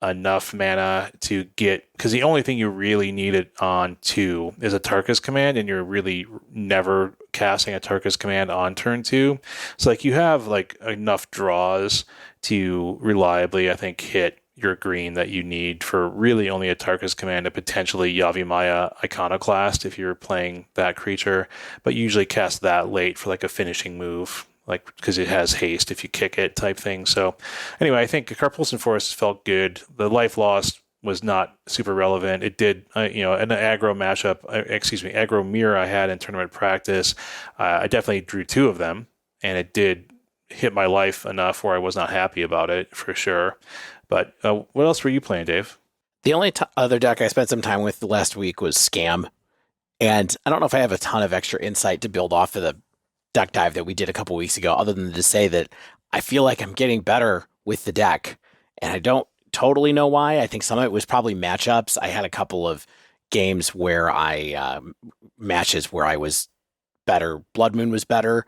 enough mana to get, because the only thing you really needed on 2 is a Tarka's Command, and you're really never casting a Tarka's Command on turn 2. So like you have like enough draws to reliably, I think, hit your green that you need for really only a Tarkus command and potentially Yavimaya Iconoclast if you're playing that creature, but you usually cast that late for like a finishing move, like because it has haste if you kick it type thing. So anyway, I think Carpulsan Forest felt good. The life loss was not super relevant. It did, an aggro matchup, aggro mirror I had in tournament practice. I definitely drew 2 of them, and it did hit my life enough where I was not happy about it for sure. But what else were you playing, Dave? The only other deck I spent some time with last week was Scam. And I don't know if I have a ton of extra insight to build off of the deck dive that we did a couple weeks ago, other than to say that I feel like I'm getting better with the deck. And I don't totally know why. I think some of it was probably matchups. I had a couple of games where matches where I was better. Blood Moon was better,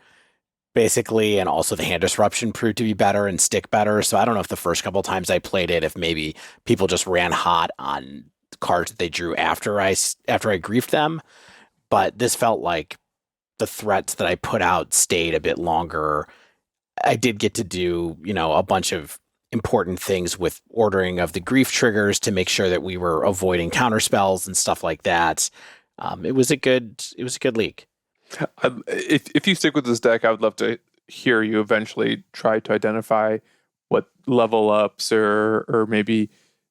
basically, and also the hand disruption proved to be better and stick better. So I don't know if the first couple of times I played it, if maybe people just ran hot on cards that they drew after I griefed them. But this felt like the threats that I put out stayed a bit longer. I did get to do, a bunch of important things with ordering of the grief triggers to make sure that we were avoiding counter spells and stuff like that. It was a good league. If you stick with this deck, I would love to hear you eventually try to identify what level ups or maybe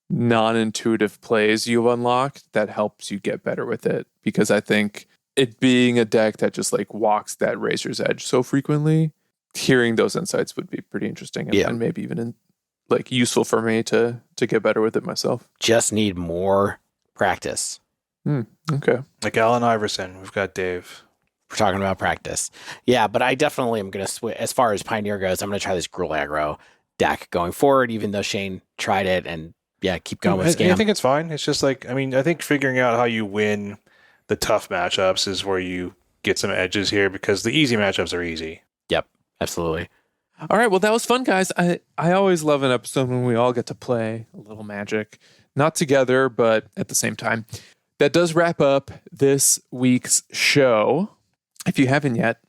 non-intuitive plays you've unlocked that helps you get better with it. Because I think it being a deck that just like walks that razor's edge so frequently, hearing those insights would be pretty interesting and maybe even useful for me to get better with it myself. Just need more practice. Okay. Like Allen Iverson, we've got Dave. We're talking about practice. Yeah, but I definitely am going to switch. As far as Pioneer goes, I'm going to try this Gruul Aggro deck going forward, even though Shane tried it, and keep going with Scam. I think it's fine. It's just I think figuring out how you win the tough matchups is where you get some edges here, because the easy matchups are easy. Yep, absolutely. All right, well, that was fun, guys. I always love an episode when we all get to play a little Magic. Not together, but at the same time. That does wrap up this week's show. If you haven't yet,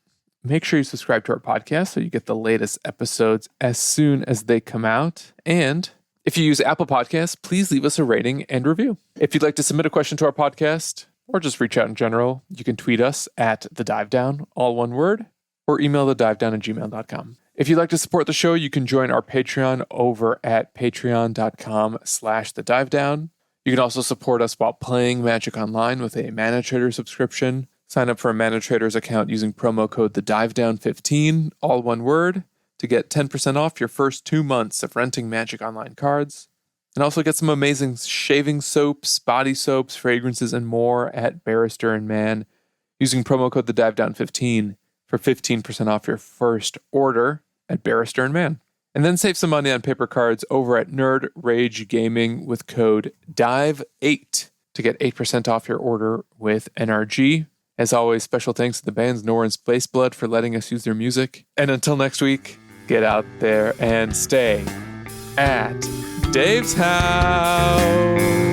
make sure you subscribe to our podcast so you get the latest episodes as soon as they come out. And if you use Apple Podcasts, please leave us a rating and review. If you'd like to submit a question to our podcast or just reach out in general, you can tweet us at @thedivedown, all one word, or email thedivedown@gmail.com. If you'd like to support the show, you can join our Patreon over at patreon.com/thedivedown. You can also support us while playing Magic Online with a Mana Trader subscription. Sign up for a Mana Trader's account using promo code THEDiveDown15, all one word, to get 10% off your first 2 months of renting Magic Online cards. And also get some amazing shaving soaps, body soaps, fragrances, and more at Barrister & Mann using promo code THEDiveDown15 for 15% off your first order at Barrister & Mann. And then save some money on paper cards over at Nerd Rage Gaming with code DIVE8 to get 8% off your order with NRG. As always, special thanks to the bands Nor and Spaceblood for letting us use their music. And until next week, get out there and stay at Dave's house.